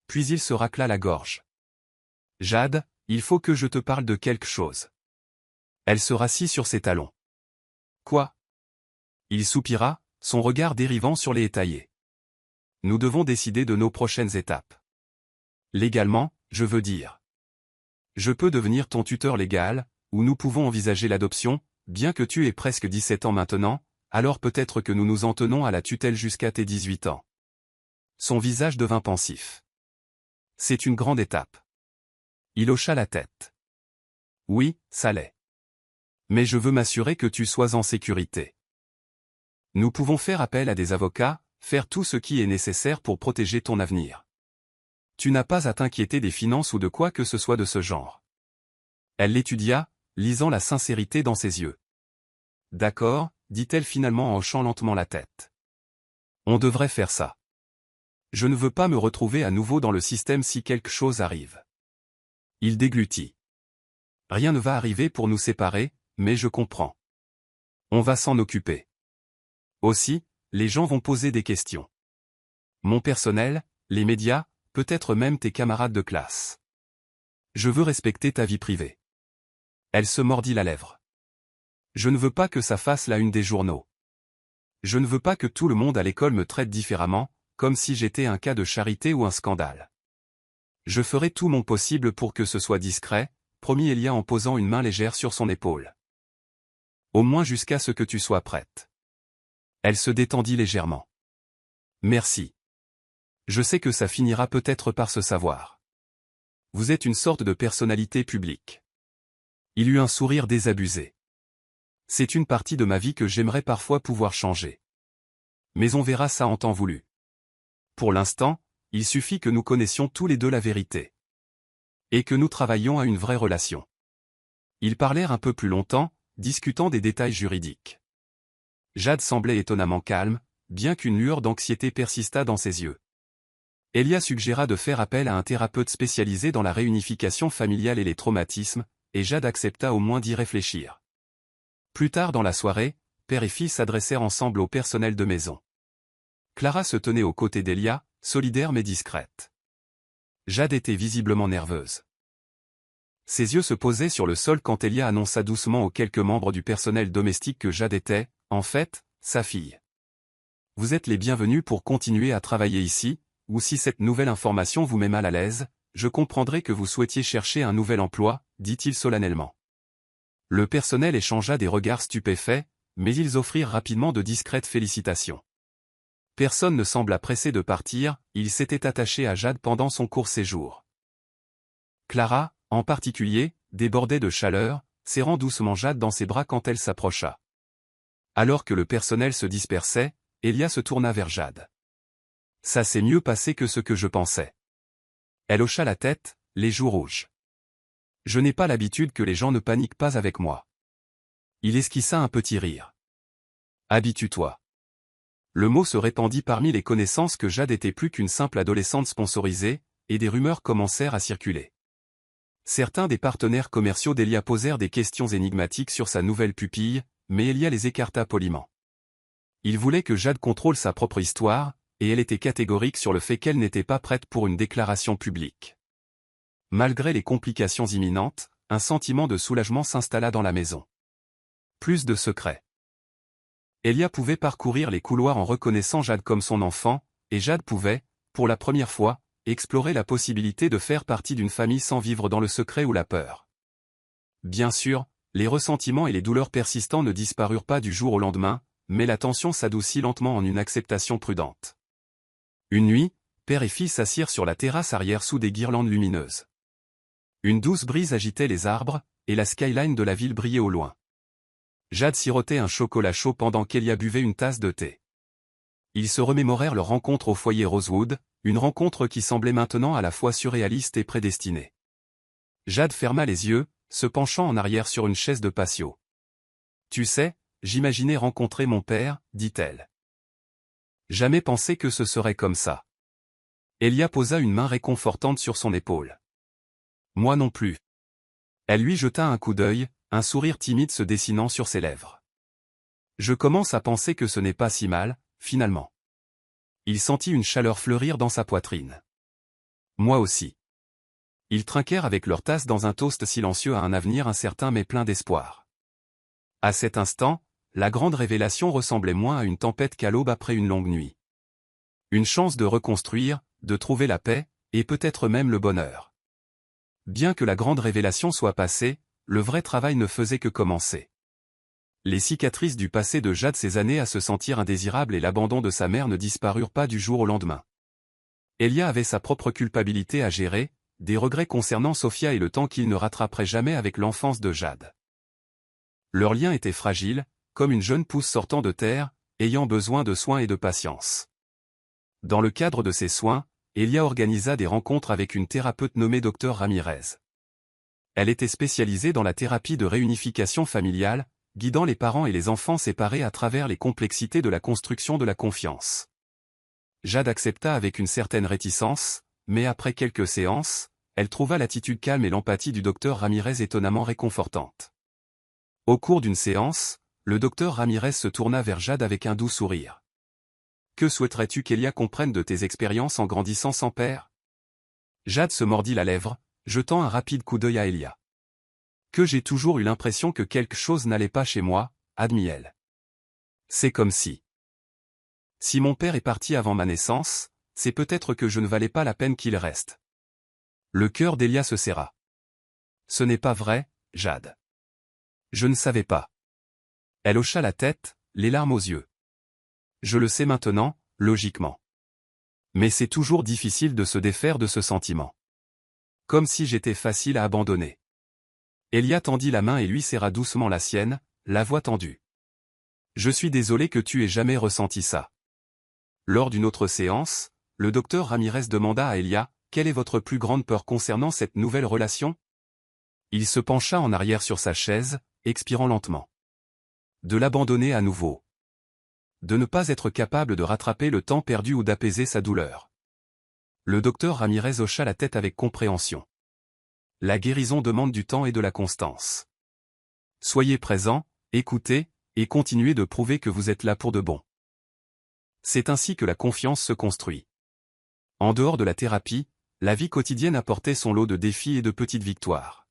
Puis il se racla la gorge. « Jade, il faut que je te parle de quelque chose. » Elle se rassit sur ses talons. « Quoi ?» Il soupira, son regard dérivant sur les étayers. « Nous devons décider de nos prochaines étapes. Légalement, je veux dire. Je peux devenir ton tuteur légal, ou nous pouvons envisager l'adoption, bien que tu aies presque 17 ans maintenant, alors peut-être que nous nous en tenons à la tutelle jusqu'à tes 18 ans. » Son visage devint pensif. « C'est une grande étape. » Il hocha la tête. « Oui, ça l'est. Mais je veux m'assurer que tu sois en sécurité. Nous pouvons faire appel à des avocats, faire tout ce qui est nécessaire pour protéger ton avenir. Tu n'as pas à t'inquiéter des finances ou de quoi que ce soit de ce genre. » Elle l'étudia, lisant la sincérité dans ses yeux. « D'accord, » dit-elle finalement en hochant lentement la tête. « On devrait faire ça. Je ne veux pas me retrouver à nouveau dans le système si quelque chose arrive. » Il déglutit. « Rien ne va arriver pour nous séparer, mais je comprends. On va s'en occuper. Aussi, les gens vont poser des questions. Mon personnel, les médias, peut-être même tes camarades de classe. Je veux respecter ta vie privée. » Elle se mordit la lèvre. « Je ne veux pas que ça fasse la une des journaux. Je ne veux pas que tout le monde à l'école me traite différemment, comme si j'étais un cas de charité ou un scandale. Je ferai tout mon possible pour que ce soit discret, » promit Elia en posant une main légère sur son épaule. « Au moins jusqu'à ce que tu sois prête. » Elle se détendit légèrement. « Merci. Je sais que ça finira peut-être par se savoir. Vous êtes une sorte de personnalité publique. » Il eut un sourire désabusé. « C'est une partie de ma vie que j'aimerais parfois pouvoir changer. Mais on verra ça en temps voulu. Pour l'instant, il suffit que nous connaissions tous les deux la vérité. Et que nous travaillions à une vraie relation. » Ils parlèrent un peu plus longtemps, discutant des détails juridiques. Jade semblait étonnamment calme, bien qu'une lueur d'anxiété persistât dans ses yeux. Elia suggéra de faire appel à un thérapeute spécialisé dans la réunification familiale et les traumatismes, et Jade accepta au moins d'y réfléchir. Plus tard dans la soirée, père et fille s'adressèrent ensemble au personnel de maison. Clara se tenait aux côtés d'Elia, solidaire mais discrète. Jade était visiblement nerveuse. Ses yeux se posaient sur le sol quand Elia annonça doucement aux quelques membres du personnel domestique que Jade était, en fait, sa fille. « Vous êtes les bienvenus pour continuer à travailler ici, ou si cette nouvelle information vous met mal à l'aise, je comprendrai que vous souhaitiez chercher un nouvel emploi, » dit-il solennellement. Le personnel échangea des regards stupéfaits, mais ils offrirent rapidement de discrètes félicitations. Personne ne sembla pressé de partir, il s'était attaché à Jade pendant son court séjour. Clara, en particulier, débordait de chaleur, serrant doucement Jade dans ses bras quand elle s'approcha. Alors que le personnel se dispersait, Elia se tourna vers Jade. « Ça s'est mieux passé que ce que je pensais. » Elle hocha la tête, les joues rouges. Je n'ai pas l'habitude que les gens ne paniquent pas avec moi. Il esquissa un petit rire. Habitue-toi. Le mot se répandit parmi les connaissances que Jade était plus qu'une simple adolescente sponsorisée, et des rumeurs commencèrent à circuler. Certains des partenaires commerciaux d'Elia posèrent des questions énigmatiques sur sa nouvelle pupille, mais Elia les écarta poliment. Il voulait que Jade contrôle sa propre histoire, et elle était catégorique sur le fait qu'elle n'était pas prête pour une déclaration publique. Malgré les complications imminentes, un sentiment de soulagement s'installa dans la maison. Plus de secrets. Elia pouvait parcourir les couloirs en reconnaissant Jade comme son enfant, et Jade pouvait, pour la première fois, explorer la possibilité de faire partie d'une famille sans vivre dans le secret ou la peur. Bien sûr, les ressentiments et les douleurs persistants ne disparurent pas du jour au lendemain, mais la tension s'adoucit lentement en une acceptation prudente. Une nuit, père et fils s'assirent sur la terrasse arrière sous des guirlandes lumineuses. Une douce brise agitait les arbres, et la skyline de la ville brillait au loin. Jade sirotait un chocolat chaud pendant qu'Elia buvait une tasse de thé. Ils se remémorèrent leur rencontre au foyer Rosewood, une rencontre qui semblait maintenant à la fois surréaliste et prédestinée. Jade ferma les yeux, se penchant en arrière sur une chaise de patio. « Tu sais, j'imaginais rencontrer mon père, dit-elle. Jamais pensé que ce serait comme ça. » Elia posa une main réconfortante sur son épaule. « Moi non plus. » Elle lui jeta un coup d'œil, un sourire timide se dessinant sur ses lèvres. « Je commence à penser que ce n'est pas si mal, finalement. » Il sentit une chaleur fleurir dans sa poitrine. « Moi aussi. » Ils trinquèrent avec leur tasse dans un toast silencieux à un avenir incertain mais plein d'espoir. À cet instant, la grande révélation ressemblait moins à une tempête qu'à l'aube après une longue nuit. Une chance de reconstruire, de trouver la paix, et peut-être même le bonheur. Bien que la grande révélation soit passée, le vrai travail ne faisait que commencer. Les cicatrices du passé de Jade, ces années à se sentir indésirable et l'abandon de sa mère ne disparurent pas du jour au lendemain. Elia avait sa propre culpabilité à gérer, des regrets concernant Sophia et le temps qu'il ne rattraperait jamais avec l'enfance de Jade. Leur lien était fragile, comme une jeune pousse sortant de terre, ayant besoin de soins et de patience. Dans le cadre de ces soins, Elia organisa des rencontres avec une thérapeute nommée Dr Ramirez. Elle était spécialisée dans la thérapie de réunification familiale, guidant les parents et les enfants séparés à travers les complexités de la construction de la confiance. Jade accepta avec une certaine réticence, mais après quelques séances, elle trouva l'attitude calme et l'empathie du docteur Ramirez étonnamment réconfortante. Au cours d'une séance, le docteur Ramirez se tourna vers Jade avec un doux sourire. « Que souhaiterais-tu qu'Elia comprenne de tes expériences en grandissant sans père ?» Jade se mordit la lèvre, jetant un rapide coup d'œil à Elia. « Que j'ai toujours eu l'impression que quelque chose n'allait pas chez moi, » admit-elle. « C'est comme si. Si mon père est parti avant ma naissance, c'est peut-être que je ne valais pas la peine qu'il reste. » Le cœur d'Elia se serra. « Ce n'est pas vrai, Jade. Je ne savais pas. » Elle hocha la tête, les larmes aux yeux. « Je le sais maintenant, logiquement. Mais c'est toujours difficile de se défaire de ce sentiment. Comme si j'étais facile à abandonner. » Elia tendit la main et lui serra doucement la sienne, la voix tendue. « Je suis désolé que tu aies jamais ressenti ça. » Lors d'une autre séance, le docteur Ramirez demanda à Elia, « Quelle est votre plus grande peur concernant cette nouvelle relation ?» Il se pencha en arrière sur sa chaise, expirant lentement. De l'abandonner à nouveau. De ne pas être capable de rattraper le temps perdu ou d'apaiser sa douleur. Le docteur Ramirez hocha la tête avec compréhension. La guérison demande du temps et de la constance. Soyez présent, écoutez, et continuez de prouver que vous êtes là pour de bon. C'est ainsi que la confiance se construit. En dehors de la thérapie, la vie quotidienne apportait son lot de défis et de petites victoires.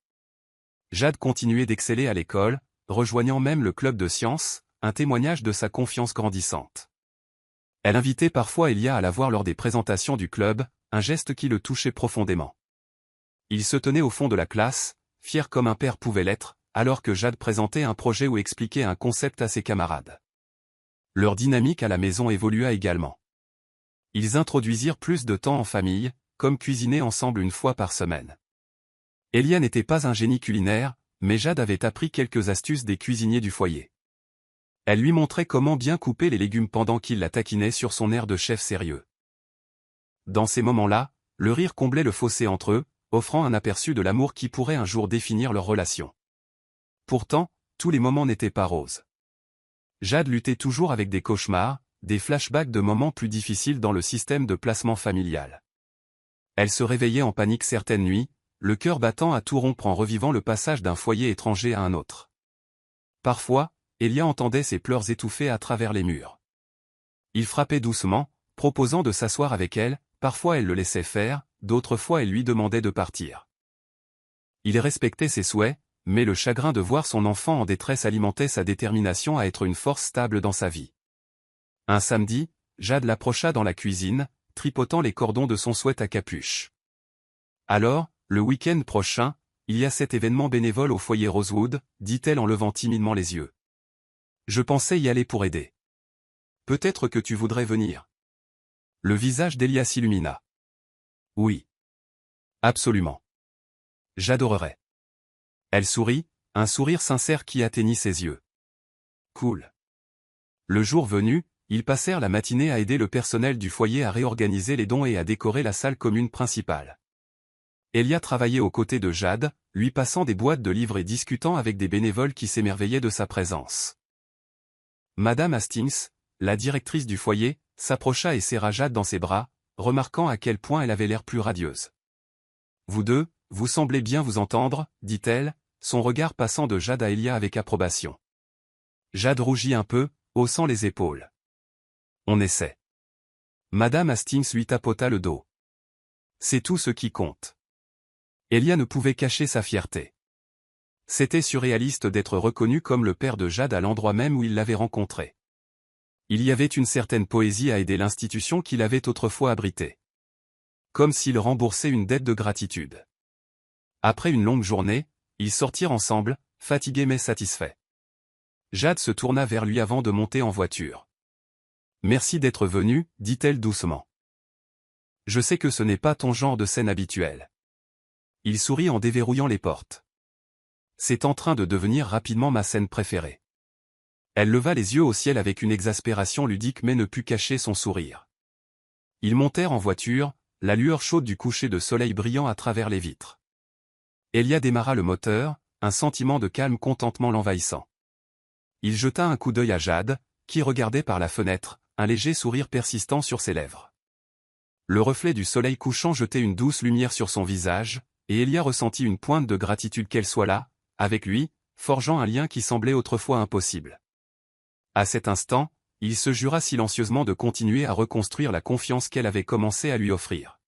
Jade continuait d'exceller à l'école, rejoignant même le club de sciences, un témoignage de sa confiance grandissante. Elle invitait parfois Elia à la voir lors des présentations du club, un geste qui le touchait profondément. Il se tenait au fond de la classe, fier comme un père pouvait l'être, alors que Jade présentait un projet ou expliquait un concept à ses camarades. Leur dynamique à la maison évolua également. Ils introduisirent plus de temps en famille, comme cuisiner ensemble une fois par semaine. Elia n'était pas un génie culinaire, mais Jade avait appris quelques astuces des cuisiniers du foyer. Elle lui montrait comment bien couper les légumes pendant qu'il la taquinait sur son air de chef sérieux. Dans ces moments-là, le rire comblait le fossé entre eux, offrant un aperçu de l'amour qui pourrait un jour définir leur relation. Pourtant, tous les moments n'étaient pas roses. Jade luttait toujours avec des cauchemars, des flashbacks de moments plus difficiles dans le système de placement familial. Elle se réveillait en panique certaines nuits, le cœur battant à tout rompre en revivant le passage d'un foyer étranger à un autre. Parfois, Elia entendait ses pleurs étouffés à travers les murs. Il frappait doucement, proposant de s'asseoir avec elle, parfois elle le laissait faire, d'autres fois elle lui demandait de partir. Il respectait ses souhaits, mais le chagrin de voir son enfant en détresse alimentait sa détermination à être une force stable dans sa vie. Un samedi, Jade l'approcha dans la cuisine, tripotant les cordons de son sweat à capuche. Alors, le week-end prochain, il y a cet événement bénévole au foyer Rosewood, dit-elle en levant timidement les yeux. Je pensais y aller pour aider. Peut-être que tu voudrais venir. Le visage d'Elia s'illumina. Oui. Absolument. J'adorerais. Elle sourit, un sourire sincère qui atteignit ses yeux. Cool. Le jour venu, ils passèrent la matinée à aider le personnel du foyer à réorganiser les dons et à décorer la salle commune principale. Elia travaillait aux côtés de Jade, lui passant des boîtes de livres et discutant avec des bénévoles qui s'émerveillaient de sa présence. Madame Hastings, la directrice du foyer, s'approcha et serra Jade dans ses bras, remarquant à quel point elle avait l'air plus radieuse. « Vous deux, vous semblez bien vous entendre, dit-elle, son regard passant de Jade à Elia avec approbation. Jade rougit un peu, haussant les épaules. « On essaie. » Madame Hastings lui tapota le dos. « C'est tout ce qui compte. » Elia ne pouvait cacher sa fierté. C'était surréaliste d'être reconnu comme le père de Jade à l'endroit même où il l'avait rencontré. Il y avait une certaine poésie à aider l'institution qu'il avait autrefois abritée. Comme s'il remboursait une dette de gratitude. Après une longue journée, ils sortirent ensemble, fatigués mais satisfaits. Jade se tourna vers lui avant de monter en voiture. « Merci d'être venu, dit-elle doucement. Je sais que ce n'est pas ton genre de scène habituelle. » Il sourit en déverrouillant les portes. « C'est en train de devenir rapidement ma scène préférée. » Elle leva les yeux au ciel avec une exaspération ludique mais ne put cacher son sourire. Ils montèrent en voiture, la lueur chaude du coucher de soleil brillant à travers les vitres. Elia démarra le moteur, un sentiment de calme contentement l'envahissant. Il jeta un coup d'œil à Jade, qui regardait par la fenêtre, un léger sourire persistant sur ses lèvres. Le reflet du soleil couchant jetait une douce lumière sur son visage, et Elia ressentit une pointe de gratitude qu'elle soit là, avec lui, forgeant un lien qui semblait autrefois impossible. À cet instant, il se jura silencieusement de continuer à reconstruire la confiance qu'elle avait commencé à lui offrir.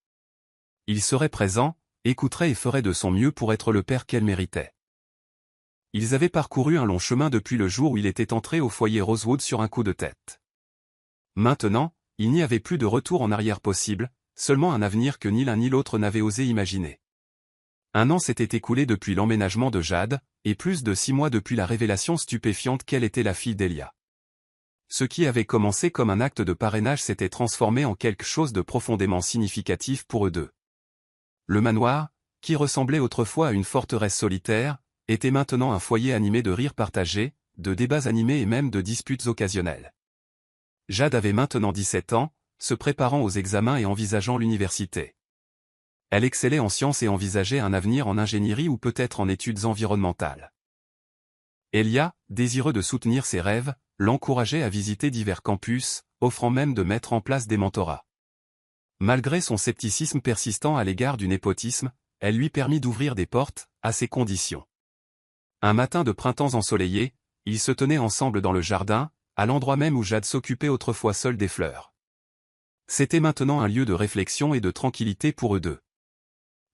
Il serait présent, écouterait et ferait de son mieux pour être le père qu'elle méritait. Ils avaient parcouru un long chemin depuis le jour où il était entré au foyer Rosewood sur un coup de tête. Maintenant, il n'y avait plus de retour en arrière possible, seulement un avenir que ni l'un ni l'autre n'avait osé imaginer. Un an s'était écoulé depuis l'emménagement de Jade, et plus de 6 mois depuis la révélation stupéfiante qu'elle était la fille d'Elia. Ce qui avait commencé comme un acte de parrainage s'était transformé en quelque chose de profondément significatif pour eux deux. Le manoir, qui ressemblait autrefois à une forteresse solitaire, était maintenant un foyer animé de rires partagés, de débats animés et même de disputes occasionnelles. Jade avait maintenant 17 ans, se préparant aux examens et envisageant l'université. Elle excellait en sciences et envisageait un avenir en ingénierie ou peut-être en études environnementales. Elia, désireux de soutenir ses rêves, l'encourageait à visiter divers campus, offrant même de mettre en place des mentorats. Malgré son scepticisme persistant à l'égard du népotisme, elle lui permit d'ouvrir des portes, à ses conditions. Un matin de printemps ensoleillé, ils se tenaient ensemble dans le jardin, à l'endroit même où Jade s'occupait autrefois seule des fleurs. C'était maintenant un lieu de réflexion et de tranquillité pour eux deux.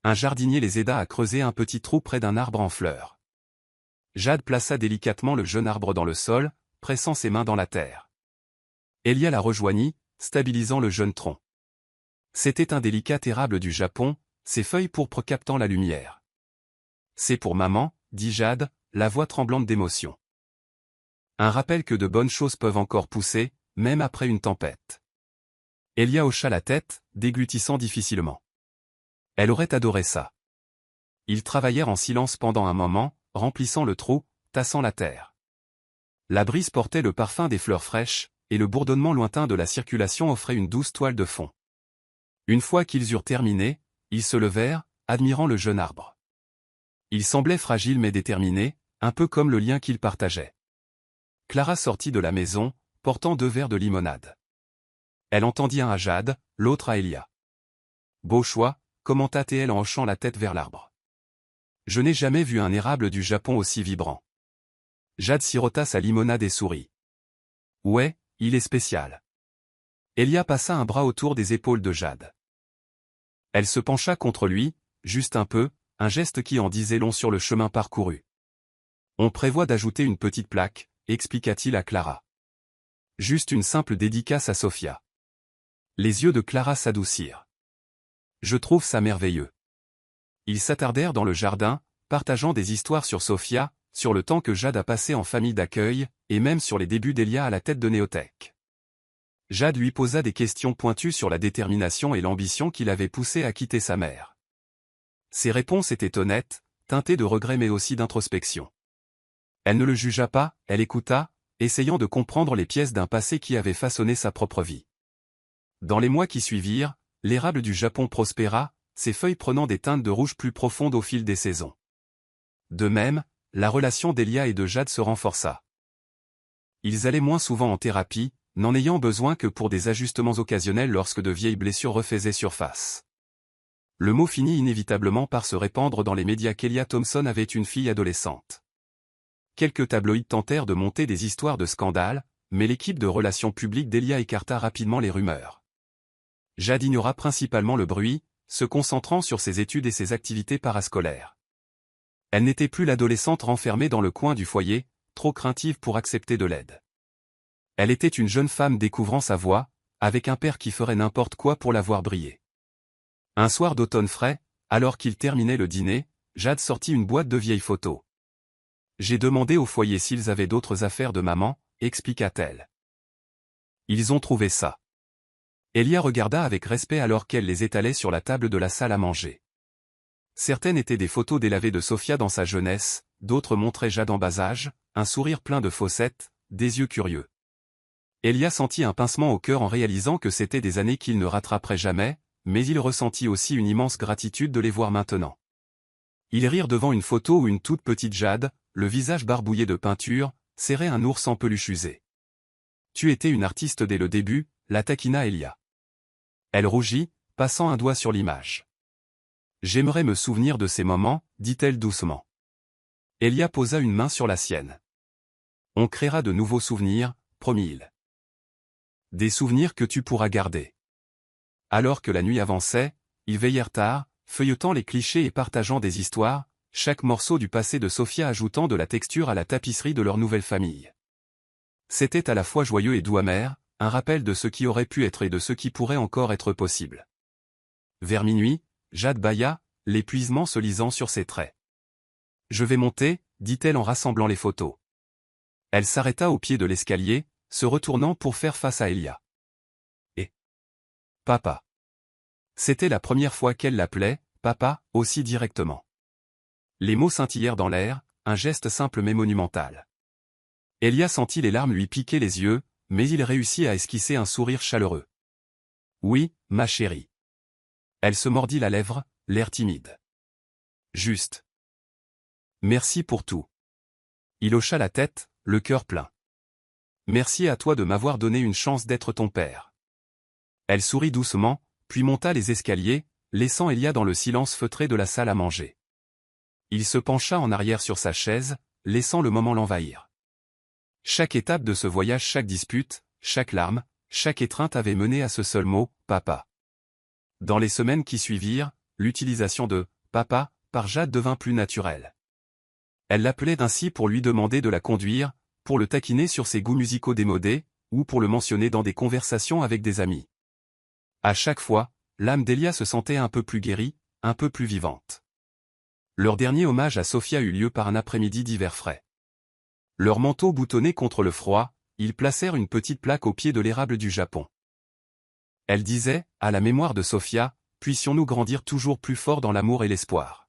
Un jardinier les aida à creuser un petit trou près d'un arbre en fleurs. Jade plaça délicatement le jeune arbre dans le sol, pressant ses mains dans la terre. Elia la rejoignit, stabilisant le jeune tronc. C'était un délicat érable du Japon, ses feuilles pourpres captant la lumière. « C'est pour maman, » dit Jade, la voix tremblante d'émotion. Un rappel que de bonnes choses peuvent encore pousser, même après une tempête. Elia hocha la tête, déglutissant difficilement. Elle aurait adoré ça. Ils travaillèrent en silence pendant un moment, remplissant le trou, tassant la terre. La brise portait le parfum des fleurs fraîches, et le bourdonnement lointain de la circulation offrait une douce toile de fond. Une fois qu'ils eurent terminé, ils se levèrent, admirant le jeune arbre. Il semblait fragile mais déterminé, un peu comme le lien qu'ils partageaient. Clara sortit de la maison, portant 2 verres de limonade. Elle en tendit un à Jade, l'autre à Elia. Beau choix, commenta-t-elle en hochant la tête vers l'arbre. Je n'ai jamais vu un érable du Japon aussi vibrant. Jade sirota sa limonade et sourit. Ouais, il est spécial. Elia passa un bras autour des épaules de Jade. Elle se pencha contre lui, juste un peu, un geste qui en disait long sur le chemin parcouru. On prévoit d'ajouter une petite plaque, expliqua-t-il à Clara. Juste une simple dédicace à Sophia. Les yeux de Clara s'adoucirent. Je trouve ça merveilleux. Ils s'attardèrent dans le jardin, partageant des histoires sur Sophia, sur le temps que Jade a passé en famille d'accueil, et même sur les débuts d'Elia à la tête de Néotech. Jade lui posa des questions pointues sur la détermination et l'ambition qui l'avaient poussé à quitter sa mère. Ses réponses étaient honnêtes, teintées de regret mais aussi d'introspection. Elle ne le jugea pas, elle écouta, essayant de comprendre les pièces d'un passé qui avait façonné sa propre vie. Dans les mois qui suivirent, l'érable du Japon prospéra, ses feuilles prenant des teintes de rouge plus profondes au fil des saisons. De même, la relation d'Elia et de Jade se renforça. Ils allaient moins souvent en thérapie, n'en ayant besoin que pour des ajustements occasionnels lorsque de vieilles blessures refaisaient surface. Le mot finit inévitablement par se répandre dans les médias qu'Elia Thompson avait une fille adolescente. Quelques tabloïds tentèrent de monter des histoires de scandale, mais l'équipe de relations publiques d'Elia écarta rapidement les rumeurs. Jade ignora principalement le bruit, se concentrant sur ses études et ses activités parascolaires. Elle n'était plus l'adolescente renfermée dans le coin du foyer, trop craintive pour accepter de l'aide. Elle était une jeune femme découvrant sa voie, avec un père qui ferait n'importe quoi pour la voir briller. Un soir d'automne frais, alors qu'il terminait le dîner, Jade sortit une boîte de vieilles photos. J'ai demandé au foyer s'ils avaient d'autres affaires de maman, expliqua-t-elle. Ils ont trouvé ça. Elia regarda avec respect alors qu'elle les étalait sur la table de la salle à manger. Certaines étaient des photos délavées de Sophia dans sa jeunesse, d'autres montraient Jade en bas âge, un sourire plein de fossettes, des yeux curieux. Elia sentit un pincement au cœur en réalisant que c'étaient des années qu'il ne rattraperait jamais, mais il ressentit aussi une immense gratitude de les voir maintenant. Ils rirent devant une photo où une toute petite Jade, le visage barbouillé de peinture, serrait un ours en peluche usé. « Tu étais une artiste dès le début », la taquina Elia. Elle rougit, passant un doigt sur l'image. « J'aimerais me souvenir de ces moments », dit-elle doucement. Elia posa une main sur la sienne. « On créera de nouveaux souvenirs, promit-il. Des souvenirs que tu pourras garder. » Alors que la nuit avançait, ils veillèrent tard, feuilletant les clichés et partageant des histoires, chaque morceau du passé de Sophia ajoutant de la texture à la tapisserie de leur nouvelle famille. C'était à la fois joyeux et doux amer, un rappel de ce qui aurait pu être et de ce qui pourrait encore être possible. Vers minuit, Jade bâilla, l'épuisement se lisant sur ses traits. « Je vais monter », dit-elle en rassemblant les photos. Elle s'arrêta au pied de l'escalier, se retournant pour faire face à Elia. « Et papa ». C'était la première fois qu'elle l'appelait « papa » aussi directement. Les mots scintillèrent dans l'air, un geste simple mais monumental. Elia sentit les larmes lui piquer les yeux, mais il réussit à esquisser un sourire chaleureux. « Oui, ma chérie. » Elle se mordit la lèvre, l'air timide. « Juste. Merci pour tout. » Il hocha la tête, le cœur plein. « Merci à toi de m'avoir donné une chance d'être ton père. » Elle sourit doucement, puis monta les escaliers, laissant Elia dans le silence feutré de la salle à manger. Il se pencha en arrière sur sa chaise, laissant le moment l'envahir. Chaque étape de ce voyage, chaque dispute, chaque larme, chaque étreinte avait mené à ce seul mot, « papa ». Dans les semaines qui suivirent, l'utilisation de « papa » par Jade devint plus naturelle. Elle l'appelait ainsi pour lui demander de la conduire, pour le taquiner sur ses goûts musicaux démodés, ou pour le mentionner dans des conversations avec des amis. À chaque fois, l'âme d'Elia se sentait un peu plus guérie, un peu plus vivante. Leur dernier hommage à Sophia eut lieu par un après-midi d'hiver frais. Leur manteau boutonné contre le froid, ils placèrent une petite plaque au pied de l'érable du Japon. Elle disait, à la mémoire de Sophia, puissions-nous grandir toujours plus fort dans l'amour et l'espoir.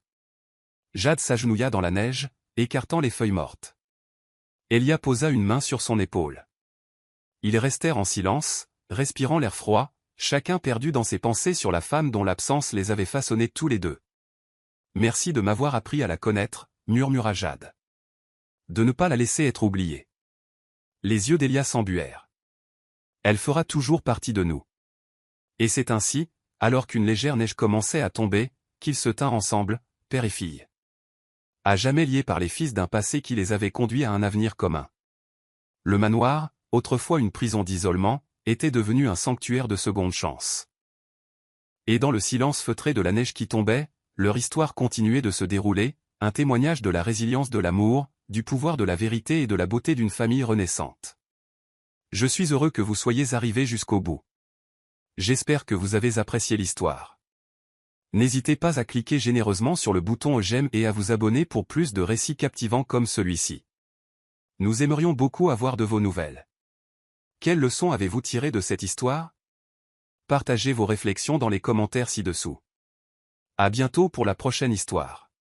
Jade s'agenouilla dans la neige, écartant les feuilles mortes. Elia posa une main sur son épaule. Ils restèrent en silence, respirant l'air froid, chacun perdu dans ses pensées sur la femme dont l'absence les avait façonnés tous les deux. Merci de m'avoir appris à la connaître, murmura Jade. De ne pas la laisser être oubliée. Les yeux d'Elia s'embuèrent. Elle fera toujours partie de nous. Et c'est ainsi, alors qu'une légère neige commençait à tomber, qu'ils se tinrent ensemble, père et fille. À jamais liés par les fils d'un passé qui les avait conduits à un avenir commun. Le manoir, autrefois une prison d'isolement, était devenu un sanctuaire de seconde chance. Et dans le silence feutré de la neige qui tombait, leur histoire continuait de se dérouler, un témoignage de la résilience de l'amour, du pouvoir de la vérité et de la beauté d'une famille renaissante. Je suis heureux que vous soyez arrivés jusqu'au bout. J'espère que vous avez apprécié l'histoire. N'hésitez pas à cliquer généreusement sur le bouton j'aime et à vous abonner pour plus de récits captivants comme celui-ci. Nous aimerions beaucoup avoir de vos nouvelles. Quelles leçons avez-vous tirées de cette histoire? Partagez vos réflexions dans les commentaires ci-dessous. À bientôt pour la prochaine histoire.